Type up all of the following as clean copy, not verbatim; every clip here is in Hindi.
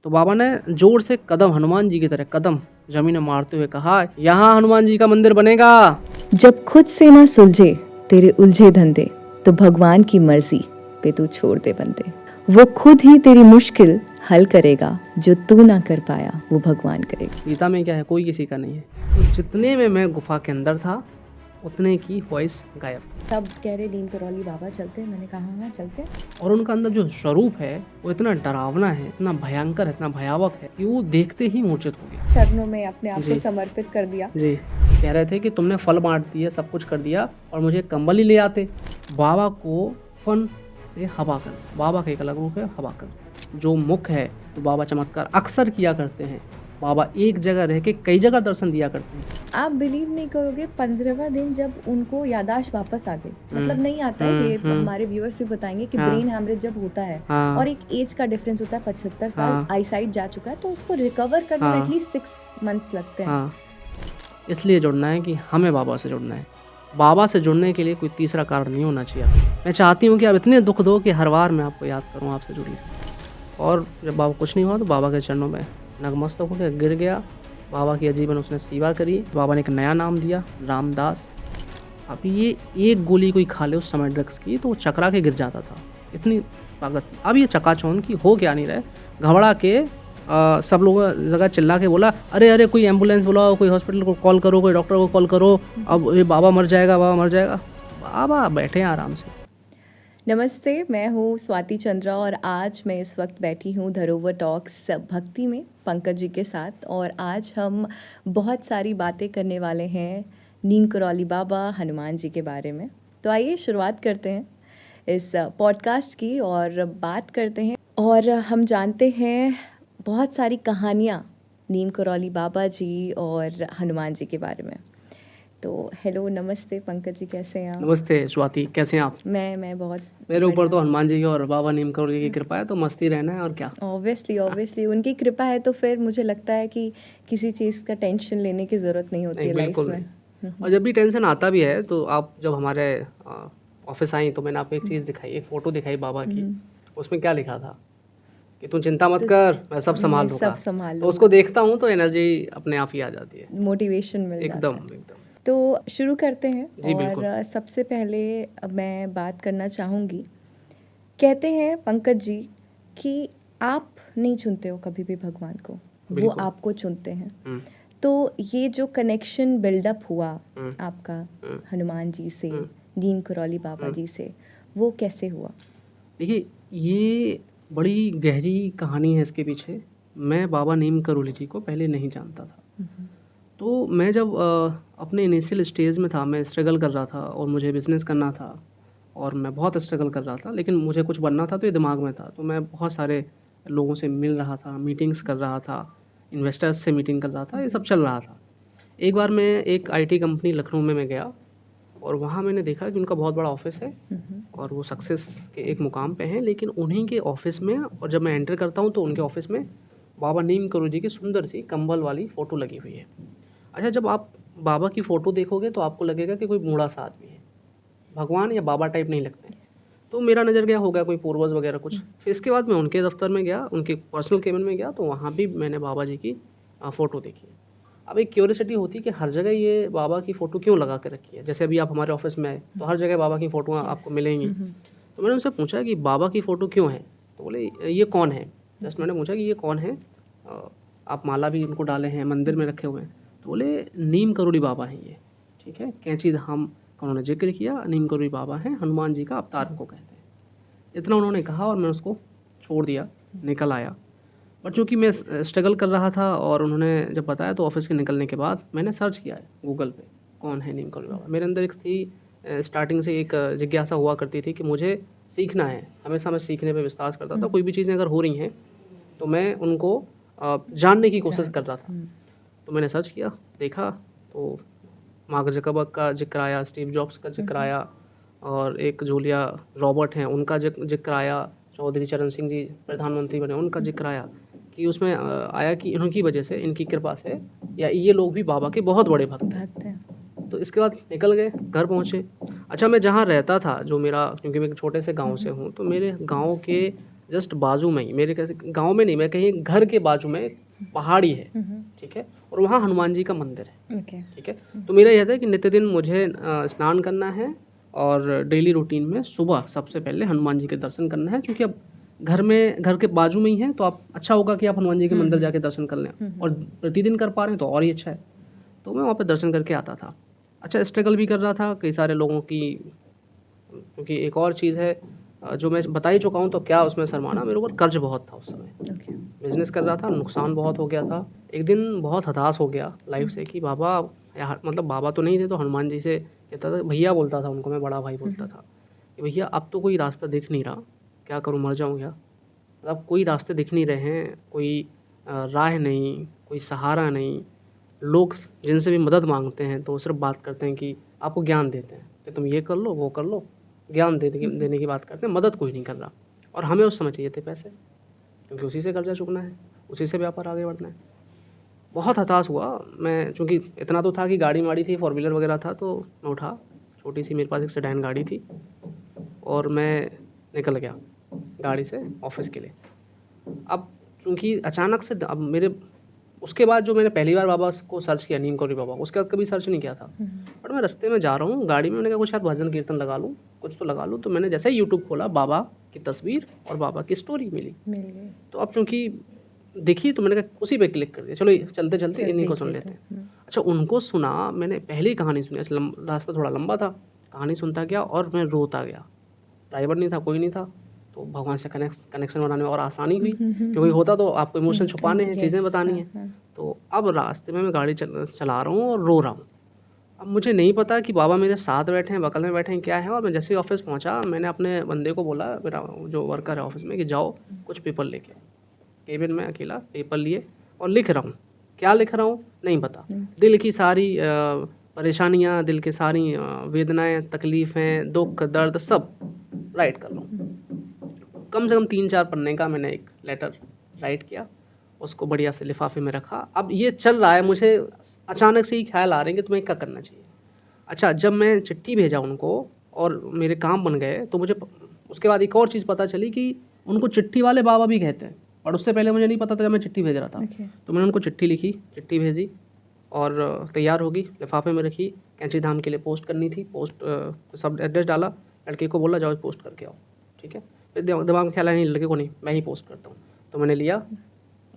तो बाबा ने जोर से कदम हनुमान जी की तरह कदम जमीन में मारते हुए कहा, यहाँ हनुमान जी का मंदिर बनेगा। जब खुद से ना सुलझे तेरे उलझे धंधे, तो भगवान की मर्जी पे तू छोड़ दे बंदे। वो खुद ही तेरी मुश्किल हल करेगा, जो तू ना कर पाया वो भगवान करेगा। गीता में क्या है, कोई किसी का नहीं है। तो जितने में मैं गुफा के अंदर था उतने की वॉइस गायब। सब कह रहे नीम करौली बाबा चलते हैं, मैंने कहा हाँ चलते हैं। और उनका अंदर जो स्वरूप है वो इतना डरावना है, इतना भयंकर है, इतना भयावक है कि वो देखते ही मूर्छित हो गया। चरणों में अपने आप जी। को समर्पित कर दिया। जी, कह रहे थे कि तुमने फल बांट दिया, सब कुछ कर दिया और मुझे कंबल ही ले आते। बाबा को फन से हवा कर, बाबा का एक अलग रूप है हवा कर। जो मुख है तो बाबा चमत्कार अक्सर किया करते हैं। बाबा एक जगह रह के कई जगह दर्शन दिया करते हैं। आप बिलीव नहीं करोगे, 15वां दिन जब उनको यादाश्त वापस आ गई, मतलब नहीं आता है, ये हमारे व्यूअर्स भी बताएंगे कि हाँ। ब्रेन हैमरेज जब होता है हाँ। और एक एज का डिफरेंस होता है, 75 साल हाँ। आईसाइट जा चुका है, तो उसको रिकवर करने में हाँ। एटलीस्ट 6 मंथ्स लगते हैं। हाँ, इसलिए जुड़ना है कि हमें बाबा से जुड़ना है। बाबा से जुड़ने के लिए कोई तीसरा कारण नहीं होना चाहिए। मैं चाहती हूँ कि आप इतने दुख दो कि हर बार मैं आपको याद करूँ, आपसे जुड़ी रहूं। और जब बाबा कुछ नहीं हुआ तो बाबा के चरणों में नतमस्तक हो गया, गिर गया। बाबा की अजीबन उसने सेवा करी। बाबा ने एक नया नाम दिया, रामदास। अब ये एक गोली कोई खा ले उस समय ड्रग्स की तो वो चकरा के गिर जाता था, इतनी ताकत थी। अब ये चकाचौंध की हो क्या नहीं रहे, घबरा के सब लोग जगह चिल्ला के बोला, अरे अरे कोई एम्बुलेंस बुलाओ, कोई हॉस्पिटल को कॉल करो, कोई डॉक्टर को कॉल करो, अब ये बाबा मर जाएगा, बाबा मर जाएगा। बाबा बैठे हैं आराम से। नमस्ते, मैं हूँ स्वाति चंद्रा और आज मैं इस वक्त बैठी हूँ धरोवर टॉक्स भक्ति में पंकज जी के साथ। और आज हम बहुत सारी बातें करने वाले हैं नीम करौली बाबा हनुमान जी के बारे में। तो आइए शुरुआत करते हैं इस पॉडकास्ट की और बात करते हैं। और हम जानते हैं बहुत सारी कहानियाँ नीम करौली बाबा जी और हनुमान जी के बारे में। तो हेलो, नमस्ते पंकज जी, कैसे हैं आप? नमस्ते स्वाति, कैसे हैं आप? मैं बहुत मेरे ऊपर तो हनुमान जी की और बाबा नीम करौली की कृपा है, तो मस्ती रहना है और क्या। ऑब्वियसली उनकी कृपा है तो फिर मुझे लगता है कि किसी चीज़ का टेंशन लेने की ज़रूरत नहीं होती नहीं, है लाइफ बिल्कुल में। नहीं। और जब भी टेंशन आता भी है तो आप जब हमारे ऑफिस आई तो मैंने आपको एक चीज़ दिखाई, एक फ़ोटो दिखाई बाबा की। उसमें क्या लिखा था कि तू चिंता मत कर, मैं सब संभाल लूँगा। सब संभाल तो उसको देखता हूँ तो एनर्जी अपने आप ही आ जाती है, मोटिवेशन मिल जाता एकदम है। एकदम। तो शुरू करते हैं। जी, बिल्कुल। और सबसे पहले मैं बात करना चाहूँगी, कहते हैं पंकज जी कि आप नहीं चुनते हो कभी भी भगवान को, वो बिल्कुल। आपको चुनते हैं। हम्म, तो ये जो कनेक्शन बिल्डअप हुआ आपका हम्म, हनुमान जी से, हम्म, नीम करौली बाबा जी से, वो कैसे हुआ? देखिए ये बड़ी गहरी कहानी है इसके पीछे। मैं बाबा नीम करौली जी को पहले नहीं जानता था। तो मैं जब अपने इनिशियल स्टेज में था, मैं स्ट्रगल कर रहा था और मुझे बिज़नेस करना था और मैं बहुत स्ट्रगल कर रहा था, लेकिन मुझे कुछ बनना था तो ये दिमाग में था। तो मैं बहुत सारे लोगों से मिल रहा था, मीटिंग्स कर रहा था, इन्वेस्टर्स से मीटिंग कर रहा था, ये सब चल रहा था। एक बार मैं एक आईटी कंपनी लखनऊ में मैं गया और वहाँ मैंने देखा कि उनका बहुत बड़ा ऑफिस है और वो सक्सेस के एक मुकाम पे हैं, लेकिन उन्हीं के ऑफिस में, और जब मैं एंटर करता हूँ तो उनके ऑफिस में बाबा नीम करौली जी की सुंदर सी कंबल वाली फ़ोटो लगी हुई है। अच्छा, जब आप बाबा की फ़ोटो देखोगे तो आपको लगेगा कि कोई बूढ़ा सा आदमी है, भगवान या बाबा टाइप नहीं लगते। तो मेरा नज़र गया होगा कोई पूर्वज वगैरह कुछ। फिर इसके बाद मैं उनके दफ्तर में गया, उनके पर्सनल केबिन में गया, तो वहाँ भी मैंने बाबा जी की फ़ोटो देखी। अब एक क्यूरियोसिटी होती है कि हर जगह ये बाबा की फ़ोटो क्यों लगा के रखी है। जैसे अभी आप हमारे ऑफिस में आए तो हर जगह बाबा की फ़ोटो आपको मिलेंगी। तो मैंने उनसे पूछा कि बाबा की फ़ोटो क्यों है, तो बोले ये कौन है। जस्ट मैंने पूछा कि ये कौन है, आप माला भी उनको डाले हैं, मंदिर में रखे हुए हैं। तो बोले नीम करौली बाबा हैं ये, ठीक है। कैंची धाम का उन्होंने जिक्र किया, नीम करौली बाबा हैं, हनुमान जी का अवतार उनको कहते हैं। इतना उन्होंने कहा और मैं उसको छोड़ दिया, निकल आया। बट चूँकि मैं स्ट्रगल कर रहा था और उन्होंने जब बताया तो ऑफिस के निकलने के बाद मैंने सर्च किया है गूगल पे, कौन है नीम करौली बाबा। मेरे अंदर एक थी, स्टार्टिंग से एक जिज्ञासा हुआ करती थी कि मुझे सीखना है। हमेशा मैं सीखने पे विश्वास करता था। कोई भी चीज़ें अगर हो रही हैं तो मैं उनको जानने की कोशिश कर रहा था। तो मैंने सर्च किया, देखा तो मार्क ज़करबर्ग का जिक्र आया, स्टीव जॉब्स का जिक्र आया और एक जूलिया रॉबर्ट हैं उनका जिक्र आया, चौधरी चरण सिंह जी प्रधानमंत्री बने उनका जिक्र आया, कि उसमें आया कि इन्हीं वजह से, इनकी कृपा से, या ये लोग भी बाबा के बहुत बड़े भक्त हैं। तो इसके बाद निकल गए, घर पहुँचे। अच्छा, मैं जहाँ रहता था, जो मेरा, क्योंकि मैं एक छोटे से गांव से हूँ, तो मेरे गांव के जस्ट बाजू में ही मेरे, कैसे गांव में नहीं, मैं कहीं घर के बाजू में एक पहाड़ी है, ठीक है, और वहाँ हनुमान जी का मंदिर है, ओके। ठीक है। तो मेरा यह था कि नित्य दिन मुझे स्नान करना है और डेली रूटीन में सुबह सबसे पहले हनुमान जी के दर्शन करना है, क्योंकि अब घर के बाजू में ही है, तो आप अच्छा होगा कि आप हनुमान जी के मंदिर जाके दर्शन कर लें, और प्रतिदिन कर पा रहे हैं तो और ही अच्छा है। तो मैं वहाँ पे दर्शन करके आता था। अच्छा, स्ट्रगल भी कर रहा था कई सारे लोगों की, क्योंकि एक और चीज़ है जो मैं बता ही चुका हूँ, तो क्या उसमें शर्माना, मेरे ऊपर कर्ज बहुत था उस समय, ओके। बिजनेस कर रहा था, नुकसान बहुत हो गया था। एक दिन बहुत हताश हो गया लाइफ से कि बाबा यार, मतलब बाबा तो नहीं थे, तो हनुमान जी से कहता था, भैया बोलता था उनको, मैं बड़ा भाई बोलता था कि भैया अब तो कोई रास्ता दिख नहीं रहा, क्या करूँ, मर जाऊँ क्या, मतलब कोई रास्ते दिख नहीं रहे हैं, कोई राह नहीं, कोई सहारा नहीं। लोग जिनसे भी मदद मांगते हैं तो वो सिर्फ बात करते हैं कि आपको ज्ञान देते हैं कि तुम ये कर लो, वो कर लो, ज्ञान देने की बात करते हैं, मदद कोई नहीं कर रहा। और हमें उस समय चाहिए थे पैसे, क्योंकि उसी से कर्जा चुकना है, उसी से व्यापार आगे बढ़ना है। बहुत हताश हुआ मैं, क्योंकि इतना तो था कि गाड़ी वाड़ी थी, 4 व्हीलर वगैरह था, तो मैं उठा, छोटी सी मेरे पास एक सेडान गाड़ी थी, और मैं निकल गया गाड़ी से ऑफिस के लिए। अब चूँकि अचानक से अब मेरे, उसके बाद जो मैंने पहली बार बाबा को सर्च किया, नीम कौरी बाबा, उसके बाद कभी सर्च नहीं किया था। बट मैं रास्ते में जा रहा हूँ गाड़ी में, मैंने कहा कुछ शायद भजन कीर्तन लगा लूँ, कुछ तो लगा लूँ। तो मैंने जैसे ही यूट्यूब खोला, बाबा की तस्वीर और बाबा की स्टोरी मिल गई। तो अब चूँकि दिखी, तो मैंने कहा उसी पे क्लिक कर दिया, चलो चलते चलते इन्हीं को सुन लेते हैं। अच्छा, उनको सुना मैंने, पहली कहानी सुनी। अच्छा, रास्ता थोड़ा लंबा था, कहानी सुनता गया और मैं रोता गया। ड्राइवर नहीं था, कोई नहीं था, तो भगवान से कनेक्शन बनाने में और आसानी हुई, क्योंकि होता तो आपको इमोशन छुपाने हैं, चीज़ें बतानी है। तो अब रास्ते में मैं गाड़ी चला रहा हूँ और रो रहा हूँ। अब मुझे नहीं पता कि बाबा मेरे साथ बैठे हैं, बगल में बैठे हैं, क्या है। और मैं जैसे ही ऑफिस पहुँचा, मैंने अपने बंदे को बोला, मेरा जो वर्कर है ऑफिस में, कि जाओ कुछ पेपर लेके आओ। केबिन में अकेला पेपर लिए और लिख रहा हूँ। क्या लिख रहा हूँ नहीं पता, दिल की सारी परेशानियाँ, दिल की सारी वेदनाएं, तकलीफ़ें, दुख, दर्द सब राइट कर रहा हूँ। कम से कम 3-4 पन्ने का मैंने एक लेटर राइट किया, उसको बढ़िया से लिफाफे में रखा। अब ये चल रहा है, मुझे अचानक से ही ख्याल आ रहे हैं कि तुम्हें क्या करना चाहिए। अच्छा, जब मैं चिट्ठी भेजा उनको और मेरे काम बन गए, तो मुझे उसके बाद एक और चीज़ पता चली कि उनको चिट्ठी वाले बाबा भी कहते हैं, और उससे पहले मुझे नहीं पता था जब मैं चिट्ठी भेज रहा था। तो मैंने उनको चिट्ठी लिखी, चिट्ठी भेजी और तैयार होगी, लिफाफे में रखी, कैंची धाम के लिए पोस्ट करनी थी। पोस्ट सब एड्रेस डाला, लड़के को बोला जाओ पोस्ट करके आओ, ठीक है। फिर दिमाग में ख्याल आया, नहीं लड़के को नहीं, मैं ही पोस्ट करता हूँ। तो मैंने लिया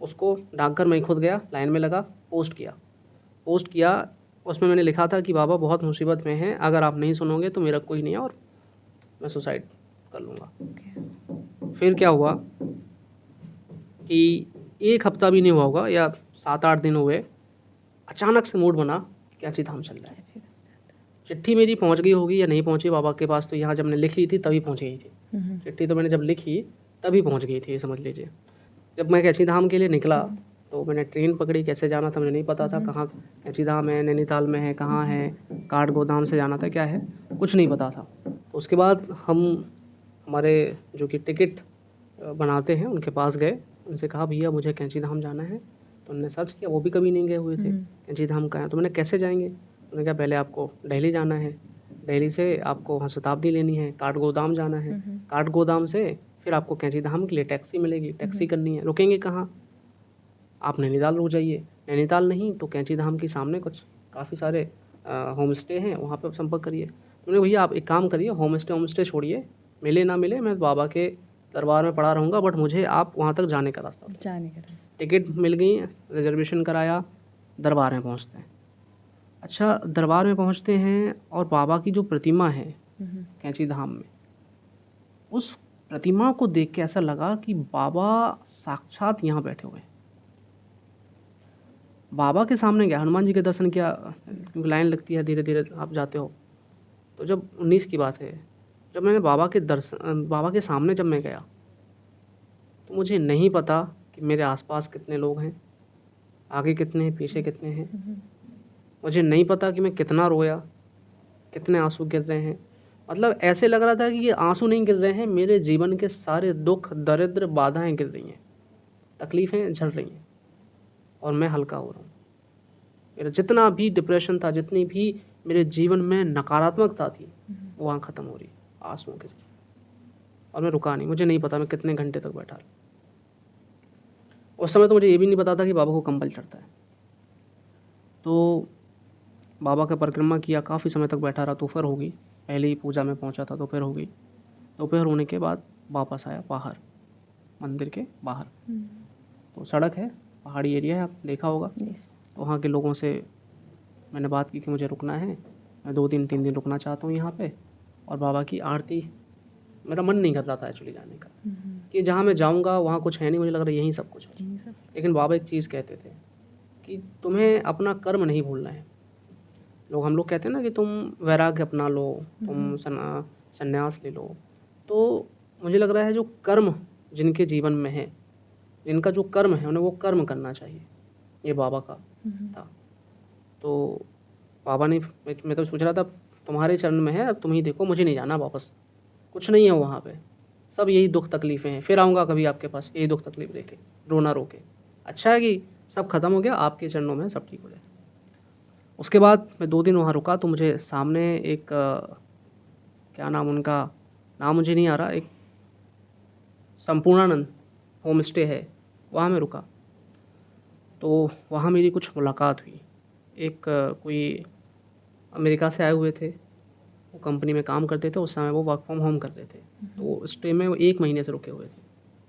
उसको, डाकघर में ही खुद गया, लाइन में लगा, पोस्ट किया। उसमें मैंने लिखा था कि बाबा बहुत मुसीबत में हैं, अगर आप नहीं सुनोगे तो मेरा कोई नहीं है और मैं सुसाइड कर लूँगा। फिर क्या हुआ कि 1 हफ्ता भी नहीं हुआ होगा, या 7-8 दिन हुए, अचानक से मूड बना, कैंची धाम चल रहा है। चिट्ठी मेरी पहुंच गई होगी या नहीं पहुंची बाबा के पास, तो यहाँ जब मैंने लिख ली थी तभी पहुंच गई थी। चिट्ठी तो मैंने जब लिखी तभी पहुंच गई थी, ये समझ लीजिए। जब मैं कैंची धाम के लिए निकला, तो मैंने ट्रेन पकड़ी, कैसे जाना था मुझे नहीं पता था, कहाँ कैंची धाम है, नैनीताल में है, कहाँ है, काठ गोदाम से जाना था, क्या है, कुछ नहीं पता था। तो उसके बाद हम हमारे जो कि टिकट बनाते हैं उनके पास गए, उनसे कहा भैया मुझे कैंची धाम जाना है। तो उन्होंने सर्च किया, वो भी कभी नहीं गए हुए थे, कैंची धाम कहाँ है। तो मैंने कैसे जाएंगे, उन्होंने कहा पहले आपको दिल्ली जाना है, दिल्ली से आपको वहाँ शताब्दी लेनी है, काठ गोदाम जाना है, काठ गोदाम से फिर आपको कैंची धाम के लिए टैक्सी मिलेगी, टैक्सी करनी है, रुकेंगे कहाँ, आप नैनीताल रुक जाइए, नैनीताल नहीं तो कैंची धाम के सामने कुछ काफ़ी सारे होम स्टे हैं, वहाँ पे संपर्क करिए। तो मैंने भैया आप एक काम करिए, होम स्टे छोड़िए, मिले ना मिले मैं बाबा के दरबार में पड़ा रहूँगा, बट मुझे आप वहाँ तक जाने का रास्ता। टिकट मिल गई, रिजर्वेशन कराया, दरबार में पहुँचते हैं। अच्छा, दरबार में पहुँचते हैं और बाबा की जो प्रतिमा है कैंची धाम में, उस प्रतिमा को देख के ऐसा लगा कि बाबा साक्षात यहाँ बैठे हुए हैं। बाबा के सामने गया, हनुमान जी के दर्शन किया, क्योंकि लाइन लगती है, धीरे धीरे आप जाते हो। तो जब 19 की बात है, जब मैंने बाबा के सामने जब मैं गया, तो मुझे नहीं पता कि मेरे आसपास कितने लोग हैं, आगे कितने हैं, पीछे कितने हैं। मुझे नहीं पता कि मैं कितना रोया, कितने आंसू गिर रहे हैं। मतलब ऐसे लग रहा था कि ये आंसू नहीं गिर रहे हैं, मेरे जीवन के सारे दुख, दरिद्र, बाधाएं गिर रही हैं, तकलीफ़ें झड़ रही हैं, और मैं हल्का हो रहा हूँ। मेरा जितना भी डिप्रेशन था, जितनी भी मेरे जीवन में नकारात्मकता थी, वो वहाँ ख़त्म हो रही आंसुओं के। और मैं रुका नहीं। मुझे नहीं पता मैं कितने घंटे तक बैठा रहा। उस समय तो मुझे ये भी नहीं पता था कि बाबा को कंबल चढ़ता है। तो बाबा का परिक्रमा किया, काफ़ी समय तक बैठा रहा। दोपहर हो गई, पहले ही पूजा में पहुंचा था, दोपहर हो गई। दोपहर होने के बाद वापस आया बाहर, मंदिर के बाहर। तो सड़क है, पहाड़ी एरिया है, आप देखा होगा। यस। तो वहाँ के लोगों से मैंने बात की कि मुझे रुकना है, मैं 2 दिन 3 दिन रुकना चाहता हूँ यहाँ पे। और बाबा की आरती, मेरा मन नहीं कर रहा था एक्चुअली जाने का, कि जहाँ मैं जाऊँगा वहाँ कुछ है नहीं, मुझे लग रहा है यहीं सब कुछ है। यही सब। लेकिन बाबा एक चीज़ कहते थे कि तुम्हें अपना कर्म नहीं भूलना है। हम लोग कहते हैं ना कि तुम वैराग्य अपना लो, तुम संन्यास ले लो। तो मुझे लग रहा है जो कर्म जिनके जीवन में है, जिनका जो कर्म है, उन्हें वो कर्म करना चाहिए। ये बाबा का था। तो बाबा ने, मैं तो सोच रहा था तुम्हारे चरण में है, अब तुम ही देखो, मुझे नहीं जाना वापस, कुछ नहीं है वहाँ पे, सब यही दुख तकलीफ़ें हैं, फिर आऊँगा कभी आपके पास यही दुख तकलीफ लेके, रोना रो के। अच्छा है कि सब खत्म हो गया, आपके चरणों में सब ठीक हो जाए। उसके बाद मैं 2 दिन वहाँ रुका, तो मुझे सामने एक क्या नाम, उनका नाम मुझे नहीं आ रहा, एक संपूर्णानंद होम स्टे है, वहाँ मैं रुका। तो वहाँ मेरी कुछ मुलाकात हुई। एक कोई अमेरिका से आए हुए थे, वो कंपनी में काम करते थे, उस समय वो वर्क फ्रॉम होम करते थे। तो स्टे में वो 1 महीने से रुके हुए थे,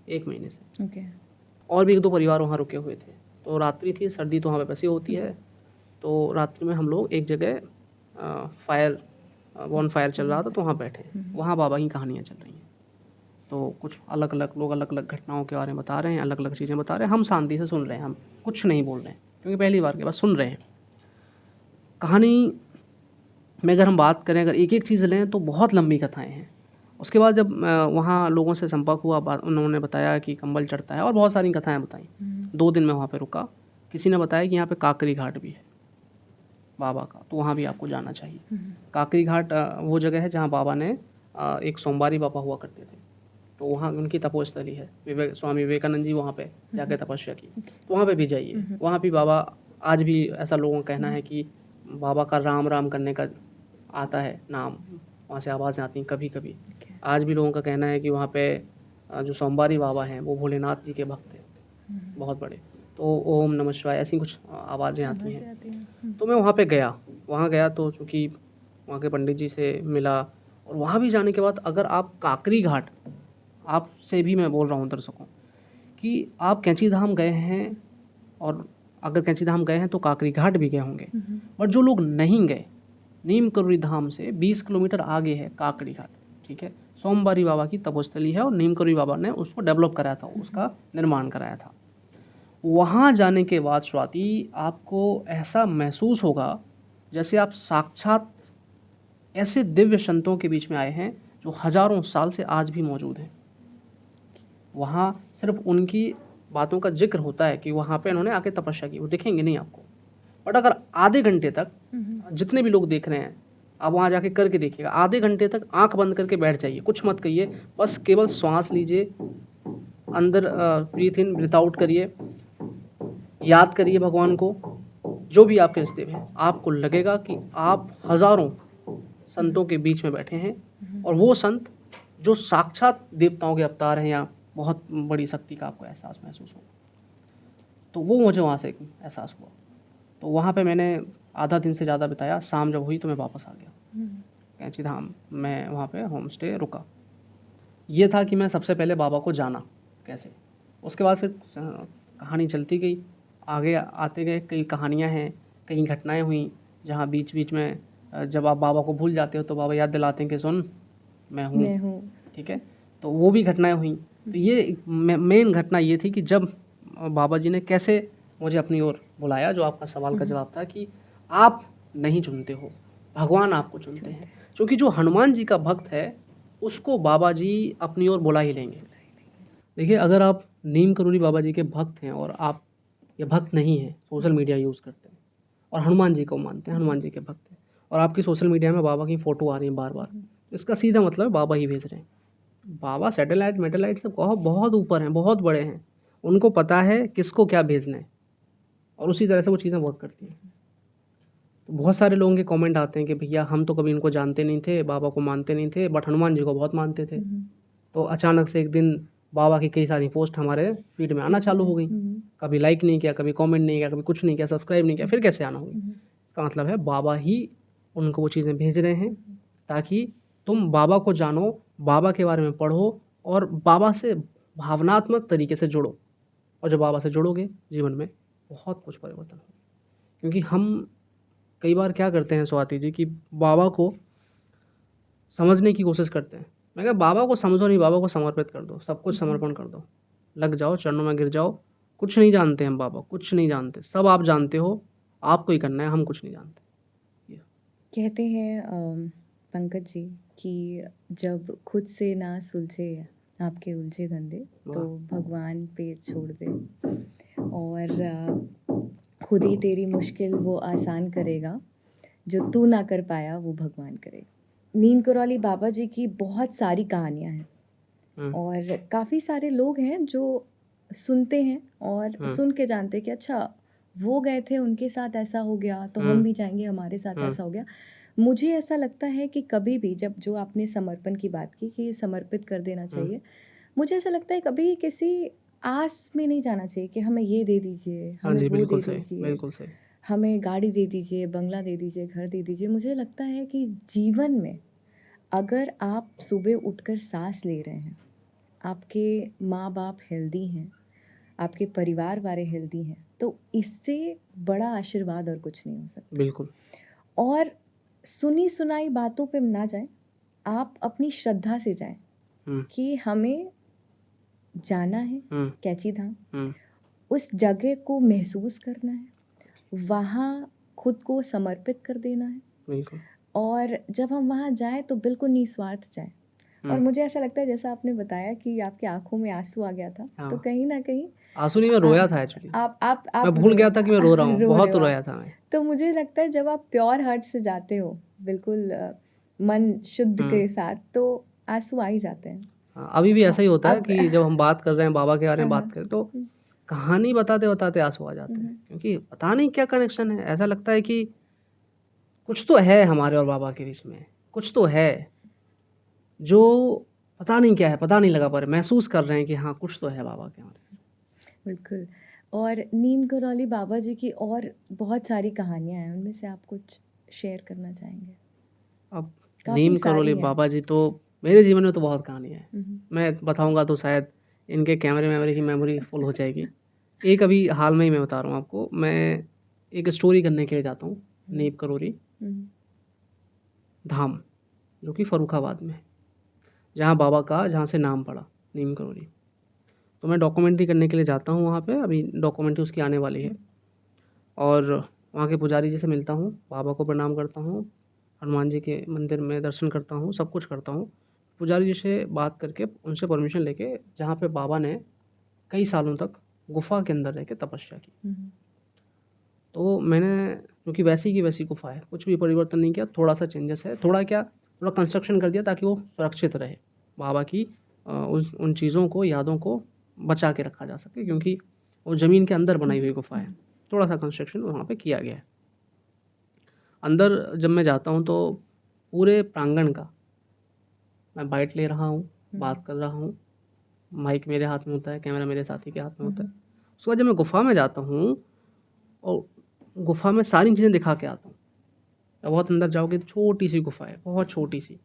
1 महीने से। ओके। और भी 1-2 परिवार वहाँ रुके हुए थे। तो रात्रि थी, सर्दी तो वहाँ पे वैसे होती है। तो रात्रि में हम लोग एक जगह बॉन फायर चल रहा था, तो वहाँ बैठे। वहाँ बाबा की कहानियाँ चल रही हैं। तो कुछ अलग अलग लोग अलग अलग घटनाओं के बारे में बता रहे हैं, अलग अलग चीज़ें बता रहे हैं। हम शांति से सुन रहे हैं, हम कुछ नहीं बोल रहे हैं, क्योंकि पहली बार के बाद सुन रहे हैं। कहानी में अगर हम बात करें, अगर एक एक चीज़ लें तो बहुत लंबी कथाएं हैं। उसके बाद जब वहाँ लोगों से संपर्क हुआ, उन्होंने बताया कि कंबल चढ़ता है और बहुत सारी कथाएं बताई। 2 दिन मैं वहाँ पे रुका। किसी ने बताया कि यहाँ पे काकरी घाट भी है बाबा का, तो वहाँ भी आपको जाना चाहिए। काकरी घाट वो जगह है जहाँ बाबा ने एक सोमवारी बाबा हुआ करते थे, तो वहाँ उनकी तपोस्थली है। स्वामी विवेकानंद जी वहाँ पे जाकर तपस्या की, तो वहाँ पे भी जाइए। वहाँ भी बाबा, आज भी ऐसा लोगों का कहना है कि बाबा का राम राम करने का आता है नाम, वहाँ से आवाज़ें आती हैं कभी कभी। आज भी लोगों का कहना है कि वहाँ पे जो सोमवारी बाबा हैं वो भोलेनाथ जी के भक्त हैं, बहुत बड़े। तो ओम नमः शिवाय ऐसी कुछ आवाज़ें आती हैं। तो मैं वहाँ पे गया। वहाँ गया तो चूँकि वहाँ के पंडित जी से मिला, और वहाँ भी जाने के बाद अगर आप काकरी घाट, आपसे भी मैं बोल रहा हूँ दर्शकों कि आप कैंची धाम गए हैं, और अगर कैंची धाम गए हैं तो काकरी घाट भी गए होंगे। और जो लोग नहीं गए, नीम करोली धाम से 20 किलोमीटर आगे है काकड़ी घाट, ठीक है। सोमवारी बाबा की तपोस्थली है, और नीम करोली बाबा ने उसको डेवलप कराया था, उसका निर्माण कराया था। वहाँ जाने के बाद स्वाति, आपको ऐसा महसूस होगा जैसे आप साक्षात ऐसे दिव्य संतों के बीच में आए हैं जो हजारों साल से आज भी मौजूद हैं। वहाँ सिर्फ उनकी बातों का जिक्र होता है कि वहाँ पे इन्होंने आके तपस्या की, वो दिखेंगे नहीं आपको। बट अगर आधे घंटे तक, जितने भी लोग देख रहे हैं, आप वहाँ जाके करके देखिएगा, आधे घंटे तक आंख बंद करके बैठ जाइए, कुछ मत कहिए, बस केवल श्वास लीजिए, अंदर ब्रीथ इन ब्रीथ आउट करिए, याद करिए भगवान को, जो भी आपके रिश्ते में है। आपको लगेगा कि आप हजारों संतों के बीच में बैठे हैं, और वो संत जो साक्षात देवताओं के अवतार हैं, या बहुत बड़ी शक्ति का आपको एहसास महसूस होगा। तो वो मुझे वहाँ से एक एहसास हुआ। तो वहाँ पे मैंने आधा दिन से ज़्यादा बिताया। शाम जब हुई तो मैं वापस आ गया कैंची धाम। मैं वहाँ पे होम स्टे रुका। ये था कि मैं सबसे पहले बाबा को जाना कैसे। उसके बाद फिर कहानी चलती गई, आगे आते गए। कई कहानियाँ हैं, कई घटनाएं हुई, जहाँ बीच बीच में जब आप बाबा को भूल जाते हो तो बाबा याद दिलाते हैं कि सुन, मैं हूँ, ठीक है। तो वो भी घटनाएं हुई। तो ये मेन घटना ये थी कि जब बाबा जी ने कैसे मुझे अपनी ओर बुलाया, जो आपका सवाल का जवाब था कि आप नहीं चुनते हो, भगवान आपको चुनते हैं। क्योंकि जो हनुमान जी का भक्त है उसको बाबा जी अपनी ओर बुला ही लेंगे। देखिए, अगर आप नीम करोली बाबा जी के भक्त हैं और आप ये भक्त नहीं हैं, सोशल मीडिया यूज़ करते हैं और हनुमान जी को मानते हैं, हनुमान जी के भक्त हैं, और आपकी सोशल मीडिया में बाबा की फ़ोटो आ रही है बार बार, इसका सीधा मतलब है बाबा ही भेज रहे हैं। बाबा सैटेलाइट मेटेलाइट से बहुत ऊपर हैं, बहुत बड़े हैं, उनको पता है किसको क्या भेजना है, और उसी तरह से वो चीज़ें वर्क करती हैं। तो बहुत सारे लोगों के कमेंट आते हैं कि भैया हम तो कभी इनको जानते नहीं थे, बाबा को मानते नहीं थे, बट हनुमान जी को बहुत मानते थे। तो अचानक से एक दिन बाबा की कई सारी पोस्ट हमारे फीड में आना चालू हो गई। कभी लाइक नहीं किया, कभी कमेंट नहीं किया, कभी कुछ नहीं किया, सब्सक्राइब नहीं किया, फिर कैसे आना होगी? इसका मतलब है बाबा ही उनको वो चीज़ें भेज रहे हैं ताकि तुम बाबा को जानो, बाबा के बारे में पढ़ो और बाबा से भावनात्मक तरीके से जुड़ो। और जब बाबा से जुड़ोगे जीवन में बहुत कुछ परिवर्तन होगा। क्योंकि हम कई बार क्या करते हैं स्वाति जी कि बाबा को समझने की कोशिश करते हैं। मैं कहा बाबा को समझो नहीं, बाबा को समर्पित कर दो, सब कुछ समर्पण कर दो, लग जाओ, चरणों में गिर जाओ। कुछ नहीं जानते हम बाबा, कुछ नहीं जानते, सब आप जानते हो, आपको ही करना है, हम कुछ नहीं जानते। कहते हैं पंकज जी कि जब खुद से ना सुलझे आपके उलझे धंधे तो भगवान पे छोड़ दे और खुद ही तेरी मुश्किल वो आसान करेगा, जो तू ना कर पाया वो भगवान करेगा। नीम करौली बाबा जी की बहुत सारी कहानियाँ हैं और काफ़ी सारे लोग हैं जो सुनते हैं और सुन के जानते हैं कि अच्छा वो गए थे, उनके साथ ऐसा हो गया तो हम भी जाएंगे, हमारे साथ ऐसा हो गया। मुझे ऐसा लगता है कि कभी भी जब जो आपने समर्पण की बात की कि समर्पित कर देना चाहिए, मुझे ऐसा लगता है कभी किसी आस में नहीं जाना चाहिए कि हमें ये दे दीजिए, हाँ हमें जी, वो बिल्कुल दे सही, दीजिए, बिल्कुल सही। हमें गाड़ी दे दीजिए, बंगला दे दीजिए, घर दे दीजिए। मुझे लगता है कि जीवन में अगर आप सुबह उठकर सांस ले रहे हैं, आपके माँ बाप हेल्दी हैं, आपके परिवार वाले हेल्दी हैं, तो इससे बड़ा आशीर्वाद और कुछ नहीं हो सकता। बिल्कुल। और सुनी सुनाई बातों पे ना जाएं, आप अपनी श्रद्धा से जाएं कि हमें जाना है कैची धाम, उस जगह को महसूस करना है, वहाँ खुद को समर्पित कर देना है। बिल्कुल। और जब हम वहाँ जाएं तो बिल्कुल निस्वार्थ जाएं। और मुझे ऐसा लगता है जैसा आपने बताया कि आपकी आंखों में आंसू आ गया था, तो कहीं ना कहीं आंसू नहीं, मैं रोया था एक्चुअली। आप मैं भूल गया था कि मैं रो रहा हूँ, बहुत रोया था मैं। तो मुझे लगता है जब आप प्योर हार्ट से जाते हो, बिल्कुल मन शुद्ध के साथ, तो आंसू आ ही जाते हैं। हाँ, अभी भी ऐसा ही होता है कि जब हम बात कर रहे हैं बाबा के बारे में बात करें तो कहानी बताते बताते आंसू आ जाते हैं, क्योंकि पता नहीं क्या कनेक्शन है। ऐसा लगता है कि कुछ तो है हमारे और बाबा के बीच में, कुछ तो है जो पता नहीं क्या है, पता नहीं लगा, पर महसूस कर रहे हैं कि हाँ कुछ तो है बाबा के हमारे। बिल्कुल। और नीम करौली बाबा जी की और बहुत सारी कहानियाँ हैं, उनमें से आप कुछ शेयर करना चाहेंगे? अब नीम करौली बाबा जी तो मेरे जीवन में तो बहुत कहानियाँ हैं। मैं बताऊंगा तो शायद इनके कैमरे की मेमोरी फुल हो जाएगी। एक अभी हाल में ही मैं बता रहा हूँ आपको, मैं एक स्टोरी करने के लिए जाता हूँ नीम करौली धाम, जो कि फर्रुखाबाद में है, जहाँ से नाम पड़ा नीम करौली। तो मैं डॉक्यूमेंट्री करने के लिए जाता हूँ वहाँ पे, अभी डॉक्यूमेंट्री उसकी आने वाली है। और वहाँ के पुजारी जी से मिलता हूँ, बाबा को प्रणाम करता हूँ, हनुमान जी के मंदिर में दर्शन करता हूँ, सब कुछ करता हूँ। पुजारी जी से बात करके उनसे परमिशन लेके, जहाँ पे बाबा ने कई सालों तक गुफा के अंदर रह के तपस्या की, तो मैंने, क्योंकि वैसी की वैसी गुफा है, कुछ भी परिवर्तन नहीं किया, थोड़ा सा चेंजेस है, थोड़ा कंस्ट्रक्शन कर दिया ताकि वो सुरक्षित रहे, बाबा की उन चीज़ों को, यादों को बचा के रखा जा सके, क्योंकि वो ज़मीन के अंदर बनाई हुई गुफा है। थोड़ा सा कंस्ट्रक्शन वहाँ पे किया गया है। अंदर जब मैं जाता हूँ तो पूरे प्रांगण का मैं बाइट ले रहा हूँ, बात कर रहा हूँ, माइक मेरे हाथ में होता है, कैमरा मेरे साथी के हाथ में होता है। उसके बाद जब मैं गुफा में जाता हूँ और गुफा में सारी चीज़ें दिखा के आता हूँ। बहुत अंदर जाओगे तो छोटी सी गुफा है, बहुत छोटी सी,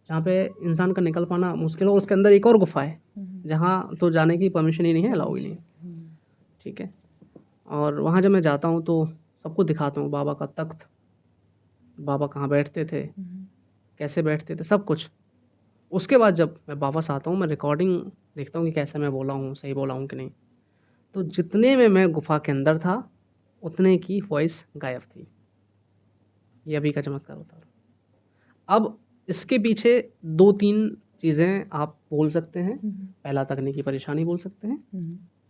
जहाँ पे इंसान का निकल पाना मुश्किल हो। उसके अंदर एक और गुफा है जहाँ तो जाने की परमिशन ही नहीं है, अलाउ ही नहीं है, ठीक है। और वहाँ जब मैं जाता हूँ तो सबको दिखाता हूँ, बाबा का तख्त, बाबा कहाँ बैठते थे, कैसे बैठते थे, सब कुछ। उसके बाद जब मैं वापस आता हूँ, मैं रिकॉर्डिंग देखता हूँ कि कैसे मैं बोला हूँ, सही बोला हूँ कि नहीं। तो जितने में मैं गुफा के अंदर था उतने की वॉइस गायब थी। ये अभी का चमत्कार होता है। अब इसके पीछे 2-3 चीज़ें आप बोल सकते हैं। पहला, तकनीकी परेशानी बोल सकते हैं,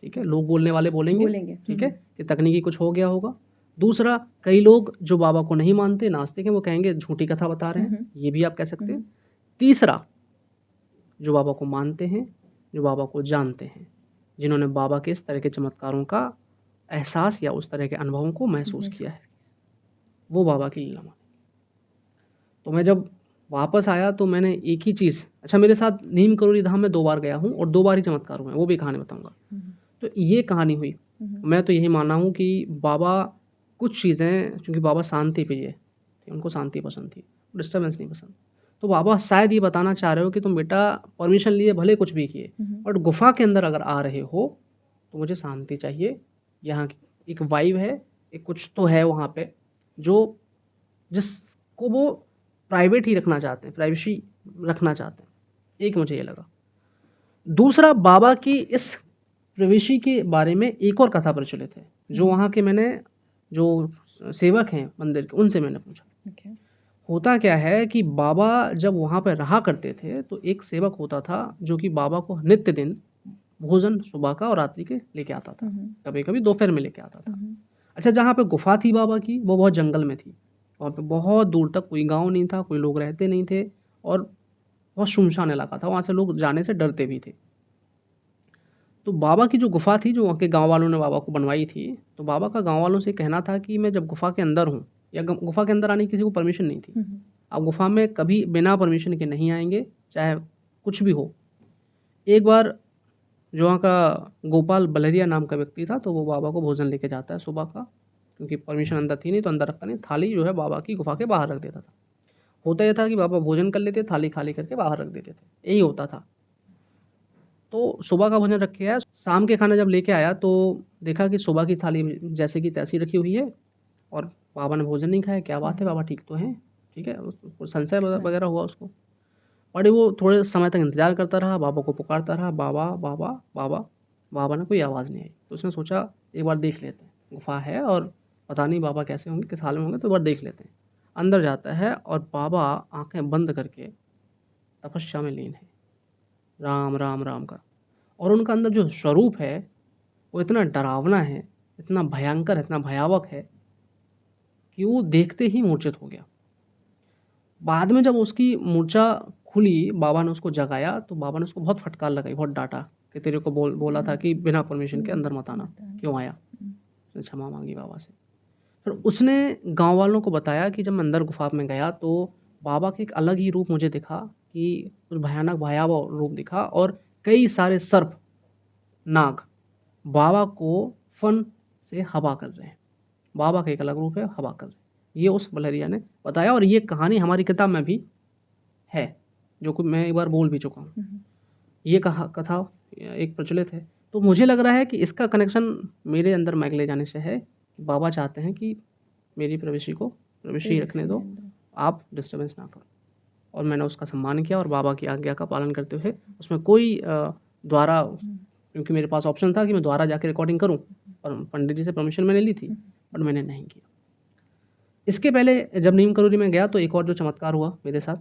ठीक है, लोग बोलने वाले बोलेंगे, ठीक है, कि तकनीकी कुछ हो गया होगा। दूसरा, कई लोग जो बाबा को नहीं मानते, नास्तिक हैं, वो कहेंगे झूठी कथा बता रहे हैं, ये भी आप कह सकते हैं। तीसरा, जो बाबा को मानते हैं, जो बाबा को जानते हैं, जिन्होंने बाबा के इस तरह के चमत्कारों का एहसास या उस तरह के अनुभवों को महसूस किया है, वो बाबा की लीला माने। तो मैं जब वापस आया तो मैंने एक ही चीज़, अच्छा मेरे साथ नीम करोली धाम में 2 बार गया हूँ और 2 बार ही चमत्कार हुए हैं, वो भी कहानी बताऊँगा। तो ये कहानी हुई। मैं तो यही माना हूँ कि बाबा कुछ चीज़ें, चूँकि बाबा शांति प्रिय थे, उनको शांति पसंद थी, डिस्टर्बेंस नहीं पसंद। तो बाबा शायद ये बताना चाह रहे हो कि तुम बेटा परमिशन लिए भले कुछ भी किए, बट गुफ़ा के अंदर अगर आ रहे हो तो मुझे शांति चाहिए। यहाँ की एक वाइब है, एक कुछ तो है वहाँ पे जो जिसको वो प्राइवेट ही रखना चाहते हैं, प्राइवेसी रखना चाहते हैं। एक मुझे ये लगा। दूसरा, बाबा की इस प्राइवेसी के बारे में एक और कथा प्रचलित है, जो वहाँ के मैंने जो सेवक हैं मंदिर के, उनसे मैंने पूछा। ओके। होता क्या है कि बाबा जब वहाँ पे रहा करते थे तो एक सेवक होता था जो कि बाबा को नित्य दिन भोजन सुबह का और रात्रि के लेके आता था, कभी कभी दोपहर में लेके आता था। अच्छा, जहाँ पे गुफा थी बाबा की वो बहुत जंगल में थी, वहाँ पे बहुत दूर तक कोई गांव नहीं था, कोई लोग रहते नहीं थे और बहुत सुनसान इलाका था, वहाँ से लोग जाने से डरते भी थे। तो बाबा की जो गुफा थी, जो वहाँ के गांव वालों ने बाबा को बनवाई थी, तो बाबा का गांव वालों से कहना था कि मैं जब गुफा के अंदर हूँ, या गुफा के अंदर आने की किसी को परमिशन नहीं थी, आप गुफा में कभी बिना परमिशन के नहीं आएंगे, चाहे कुछ भी हो। एक बार जो वहाँ का गोपाल बलरिया नाम का व्यक्ति था, तो वो बाबा को भोजन लेके जाता है सुबह का, क्योंकि परमिशन अंदर थी नहीं तो अंदर रखता नहीं, थाली जो है बाबा की गुफा के बाहर रख देता था। होता यह था कि बाबा भोजन कर लेते, थाली खाली करके बाहर रख देते थे, यही होता था। तो सुबह का भोजन रख के आया, शाम के खाना जब लेके आया तो देखा कि सुबह की थाली जैसे कि तैसी रखी हुई है और बाबा ने भोजन नहीं खाया। क्या बात है, बाबा ठीक तो हैं? ठीक है, उसको संशय वगैरह हुआ उसको, और वो थोड़े समय तक इंतजार करता रहा, बाबा को पुकारता रहा, बाबा बाबा बाबा। बाबा ने कोई आवाज़ नहीं आई, तो उसने सोचा एक बार देख लेते हैं, गुफा है और पता नहीं बाबा कैसे होंगे, किस हाल में होंगे, तो एक बार देख लेते हैं। अंदर जाता है और बाबा आंखें बंद करके तपस्या में लीन है, राम राम राम का। और उनका अंदर जो स्वरूप है वो इतना डरावना है, इतना भयंकर है, इतना भयावक है कि वो देखते ही मूर्छित हो गया। बाद में जब उसकी मूर्छा खुली, बाबा ने उसको जगाया, तो बाबा ने उसको बहुत फटकार लगाई, बहुत डांटा कि तेरे को बोला था कि बिना परमिशन के अंदर मत आना, क्यों आया? उसने क्षमा मांगी बाबा से। फिर उसने गांव वालों को बताया कि जब मैं अंदर गुफा में गया तो बाबा के एक अलग ही रूप मुझे दिखा, कि कुछ भयानक भयावह रूप दिखा और कई सारे सर्प नाग बाबा को फन से हवा कर रहे हैं। बाबा का एक अलग रूप है, हवा कर रहे हैं। ये उस बलहरिया ने बताया, और ये कहानी हमारी किताब में भी है, जो कि मैं एक बार बोल भी चुका हूँ। ये कथा एक प्रचलित है। तो मुझे लग रहा है कि इसका कनेक्शन मेरे अंदर माइक ले जाने से है कि बाबा चाहते हैं कि मेरी प्रवेशी रखने दो, आप डिस्टर्बेंस ना करो। और मैंने उसका सम्मान किया और बाबा की आज्ञा का पालन करते हुए उसमें कोई द्वारा, क्योंकि मेरे पास ऑप्शन था कि मैं द्वारा जाके रिकॉर्डिंग करूं, और पंडित जी से परमिशन मैंने ली थी, बट मैंने नहीं किया। इसके पहले जब नीम करोली में गया तो एक और जो चमत्कार हुआ मेरे साथ,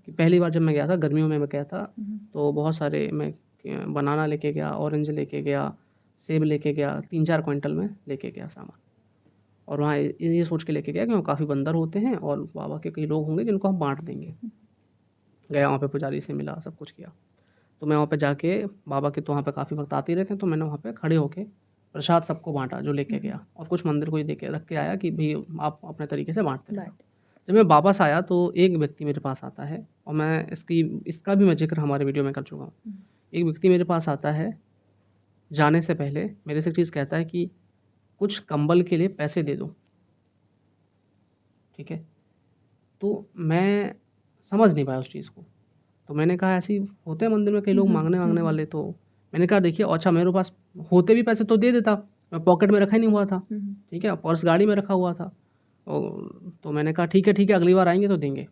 कि पहली बार जब मैं गया था, गर्मियों में मैं गया था, तो बहुत सारे मैं बनाना लेके गया, ऑरेंज लेके गया, सेब लेके गया, 3-4 क्विंटल में लेके गया सामान। और वहाँ ये सोच के लेके गया कि वहाँ काफ़ी बंदर होते हैं और बाबा के कई लोग होंगे जिनको हम बांट देंगे। गया वहाँ पे, पुजारी से मिला, सब कुछ किया। तो मैं वहाँ पे जाके, बाबा के तो वहाँ पे काफ़ी भक्त आते रहते हैं, तो मैंने वहाँ पे खड़े होके प्रसाद सबको बांटा जो लेके गया, और कुछ मंदिर को ही दे के रख के आया कि भाई आप अपने तरीके से बांटते रहो। जब मैं वापस आया तो एक व्यक्ति मेरे पास आता है, और मैं इसका भी मैं जिक्र हमारे वीडियो में कर चुका हूँ। एक व्यक्ति मेरे पास आता है, जाने से पहले मेरे से एक चीज़ कहता है कि कुछ कंबल के लिए पैसे दे दो, ठीक है। तो मैं समझ नहीं पाया उस चीज़ को, तो मैंने कहा ऐसे ही होते हैं मंदिर में कई लोग मांगने वाले। तो मैंने कहा देखिए, अच्छा मेरे पास होते भी पैसे तो दे देता, मैं पॉकेट में रखा ही नहीं हुआ था, ठीक है, पर्स गाड़ी में रखा हुआ था। और तो मैंने कहा ठीक है अगली बार आएंगे तो देंगे।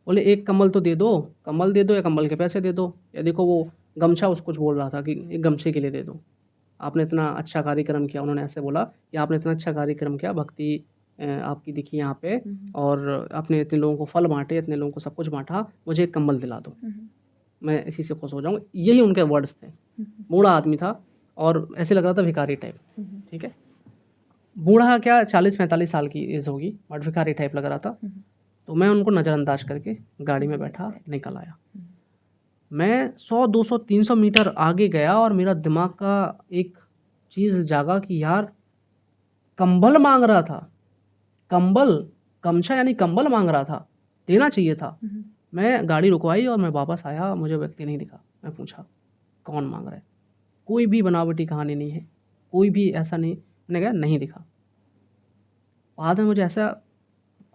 बोले एक कंबल तो दे दो, कंबल दे दो या कंबल के पैसे दे दो, या देखो वो गमछा, उसको कुछ बोल रहा था कि एक गमछे के लिए दे दो, आपने इतना अच्छा कार्यक्रम किया। उन्होंने ऐसे बोला कि आपने इतना अच्छा कार्यक्रम किया, भक्ति आपकी दिखी यहाँ पे, और आपने इतने लोगों को फल बांटे, इतने लोगों को सब कुछ बांटा, मुझे एक कंबल दिला दो, मैं इसी से खुश हो जाऊँगा। यही उनके वर्ड्स थे। बूढ़ा आदमी था और ऐसे लग रहा था भिखारी टाइप, ठीक है, बूढ़ा क्या 40-45 साल की एज होगी, बट भिखारी टाइप लग रहा था। तो मैं उनको नज़रअंदाज करके गाड़ी में बैठा निकल आया। मैं 100-200-300 मीटर आगे गया और मेरा दिमाग का एक चीज़ जागा कि यार कंबल मांग रहा था, कंबल, गमछा यानी कंबल मांग रहा था, देना चाहिए था। मैं गाड़ी रुकवाई और मैं वापस आया, मुझे व्यक्ति नहीं दिखा। मैं पूछा, कौन माँग रहा है? कोई भी बनावटी कहानी नहीं है, कोई भी ऐसा नहीं। मैंने कहा नहीं दिखा। बाद में मुझे ऐसा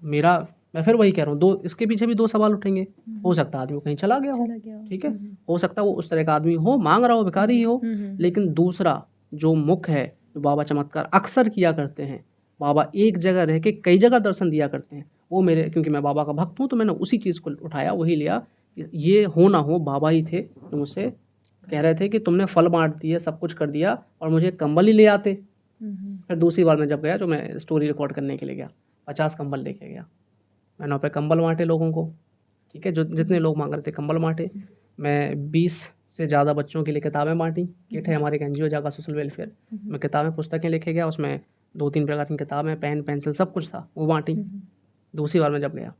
मेरा मैं फिर वही कह रहा हूँ, 2 इसके पीछे भी 2 सवाल उठेंगे। हो सकता है आदमी कहीं चला गया हो, चला गया हो। ठीक है? हो सकता है वो उस तरह का आदमी हो, माँग रहा हो, भिखारी ही हो। लेकिन दूसरा जो मुख्य है, जो बाबा चमत्कार अक्सर किया करते हैं, बाबा एक जगह रह के कई जगह दर्शन दिया करते हैं, वो मेरे क्योंकि मैं बाबा का भक्त हूँ, तो मैंने उसी चीज़ को उठाया, वही लिया। ये हो ना हो, बाबा ही थे जो मुझसे कह रहे थे कि तुमने फल बाँट दिए, सब कुछ कर दिया और मुझे कंबल ही ले आते। फिर दूसरी बार मैं जब गया, जो मैं स्टोरी रिकॉर्ड करने के लिए गया, 50 कंबल लेके गया। मैंने वहाँ पे कंबल बाँटे लोगों को, ठीक है? जो जितने लोग माँग रहे थे कंबल बाँटे। मैं 20 से ज़्यादा बच्चों के लिए किताबें बाँटी। किट है हमारे एक एनजीओ जागा सोशल वेलफेयर। मैं किताबें, पुस्तकें लेके गया, उसमें 2-3 प्रकार की किताबें, पेन, पेंसिल सब कुछ था, वो बाँटी। दूसरी बार मैं जब गया,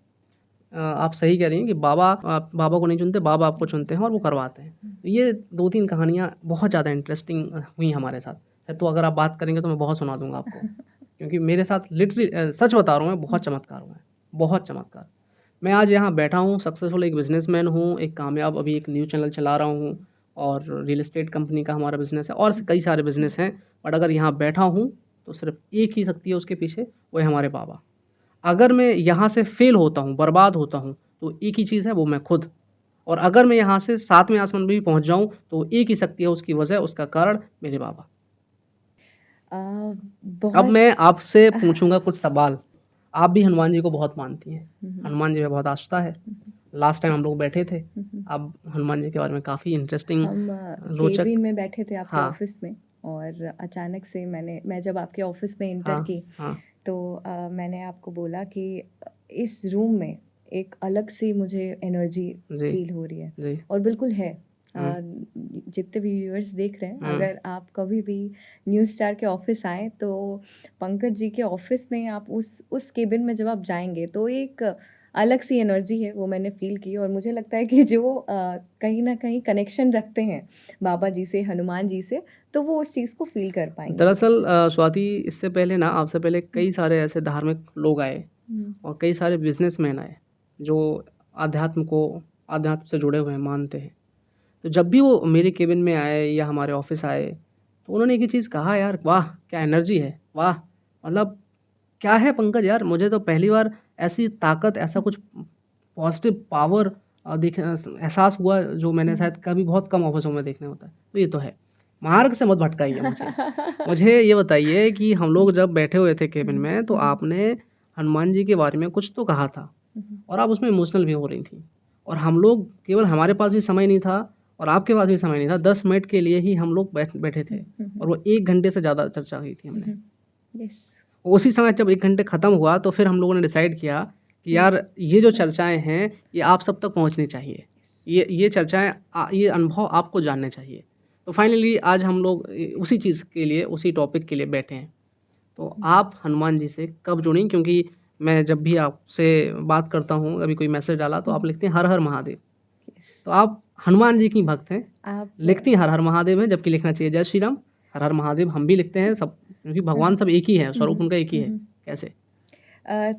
आप सही कह रही हैं कि आप बाबा को नहीं चुनते, बाबा आपको चुनते हैं और वो करवाते हैं। तो ये 2-3 कहानियाँ बहुत ज़्यादा इंटरेस्टिंग हुई हमारे साथ। फिर तो अगर आप बात करेंगे तो मैं बहुत सुना दूँगा आपको, क्योंकि मेरे साथ लिटरली सच बता रहा हूँ मैं, बहुत चमत्कार हुए हैं, बहुत चमत्कार। मैं आज यहाँ बैठा हूँ, सक्सेसफुल एक बिज़नेसमैन हूँ, एक कामयाब अभी एक न्यूज़ चैनल चला रहा हूँ और रियल एस्टेट कंपनी का हमारा बिज़नेस है और कई सारे बिज़नेस हैं। बट अगर यहाँ बैठा हूँ तो सिर्फ़ एक ही शक्ति है उसके पीछे, वो है हमारे बाबा। अगर मैं यहाँ से फ़ेल होता हूँ, बर्बाद होता हूँ, तो एक ही चीज़ है, वो मैं खुद। और अगर मैं यहाँ से 7वें आसमान में भी पहुँच जाऊँ, तो एक ही शक्ति है, उसकी वजह, उसका कारण मेरे बाबा। अब बहुत मैं आपसे पूछूँगा कुछ सवाल। आप भी हनुमान जी को बहुत मानती हैं, हनुमान जी में बहुत आस्था है। लास्ट टाइम हम लोग बैठे थे, अब हनुमान जी के बारे में काफ़ी इंटरेस्टिंग, हम रोचक। केबिन में बैठे थे आपके हाँ, ऑफिस में और अचानक से मैं जब आपके ऑफिस में एंटर हाँ, की हाँ, तो मैंने आपको बोला कि इस रूम में एक अलग सी मुझे एनर्जी जी, फील हो रही है जी, और बिल्कुल है। हुँ, जितने भी व्यूअर्स देख रहे हैं, हुँ। अगर आप कभी भी न्यूज़ स्टार के ऑफिस आए तो पंकज जी के ऑफिस में आप उस केबिन में जब आप जाएंगे तो एक अलग सी एनर्जी है, वो मैंने फील की और मुझे लगता है कि जो कहीं ना कहीं कनेक्शन रखते हैं बाबा जी से, हनुमान जी से, तो वो उस चीज़ को फील कर पाएंगे। दरअसल स्वाति, इससे पहले ना, आपसे पहले कई सारे ऐसे धार्मिक लोग आए और कई सारे बिजनेसमैन आए जो अध्यात्म से जुड़े हुए हैं, मानते हैं। तो जब भी वो मेरे केबिन में आए या हमारे ऑफिस आए, तो उन्होंने एक ही चीज़ कहा, यार वाह क्या एनर्जी है, वाह मतलब क्या है पंकज यार, मुझे तो पहली बार ऐसी ताकत, ऐसा कुछ पॉजिटिव पावर एहसास हुआ जो मैंने शायद कभी बहुत कम ऑफिसों में देखने होता है। तो ये तो है, मार्ग से मत भटकाइए मुझे। मुझे ये बताइए कि हम लोग जब बैठे हुए थे केबिन में, तो आपने हनुमान जी के बारे में कुछ तो कहा था और आप उसमें इमोशनल भी हो रही थी, और हम लोग केवल, हमारे पास भी समय नहीं था और आपके पास भी समय नहीं था, 10 मिनट के लिए ही हम लोग बैठे थे और वो 1 घंटे से ज़्यादा चर्चा की थी हमने। यस। उसी समय जब 1 घंटे ख़त्म हुआ तो फिर हम लोगों ने डिसाइड किया कि यार ये जो चर्चाएँ हैं, ये आप सब तक पहुँचनी चाहिए। ये चर्चाएँ, ये अनुभव आपको जानने चाहिए। तो फाइनली आज हम लोग उसी चीज़ के लिए, उसी टॉपिक के लिए बैठे हैं। तो आप हनुमान जी से कब जुड़ी? क्योंकि मैं जब भी आपसे बात करता हूँ, कभी कोई मैसेज डाला तो आप लिखते हैं हर हर महादेव। यस। तो आप हनुमान जी की भक्त हैं, आप लिखती हैं हर हर महादेव है, जबकि लिखना चाहिए जय श्री राम। हर हर महादेव हम भी लिखते हैं सब, क्योंकि भगवान सब एक ही है, स्वरूप उनका एक ही है। कैसे?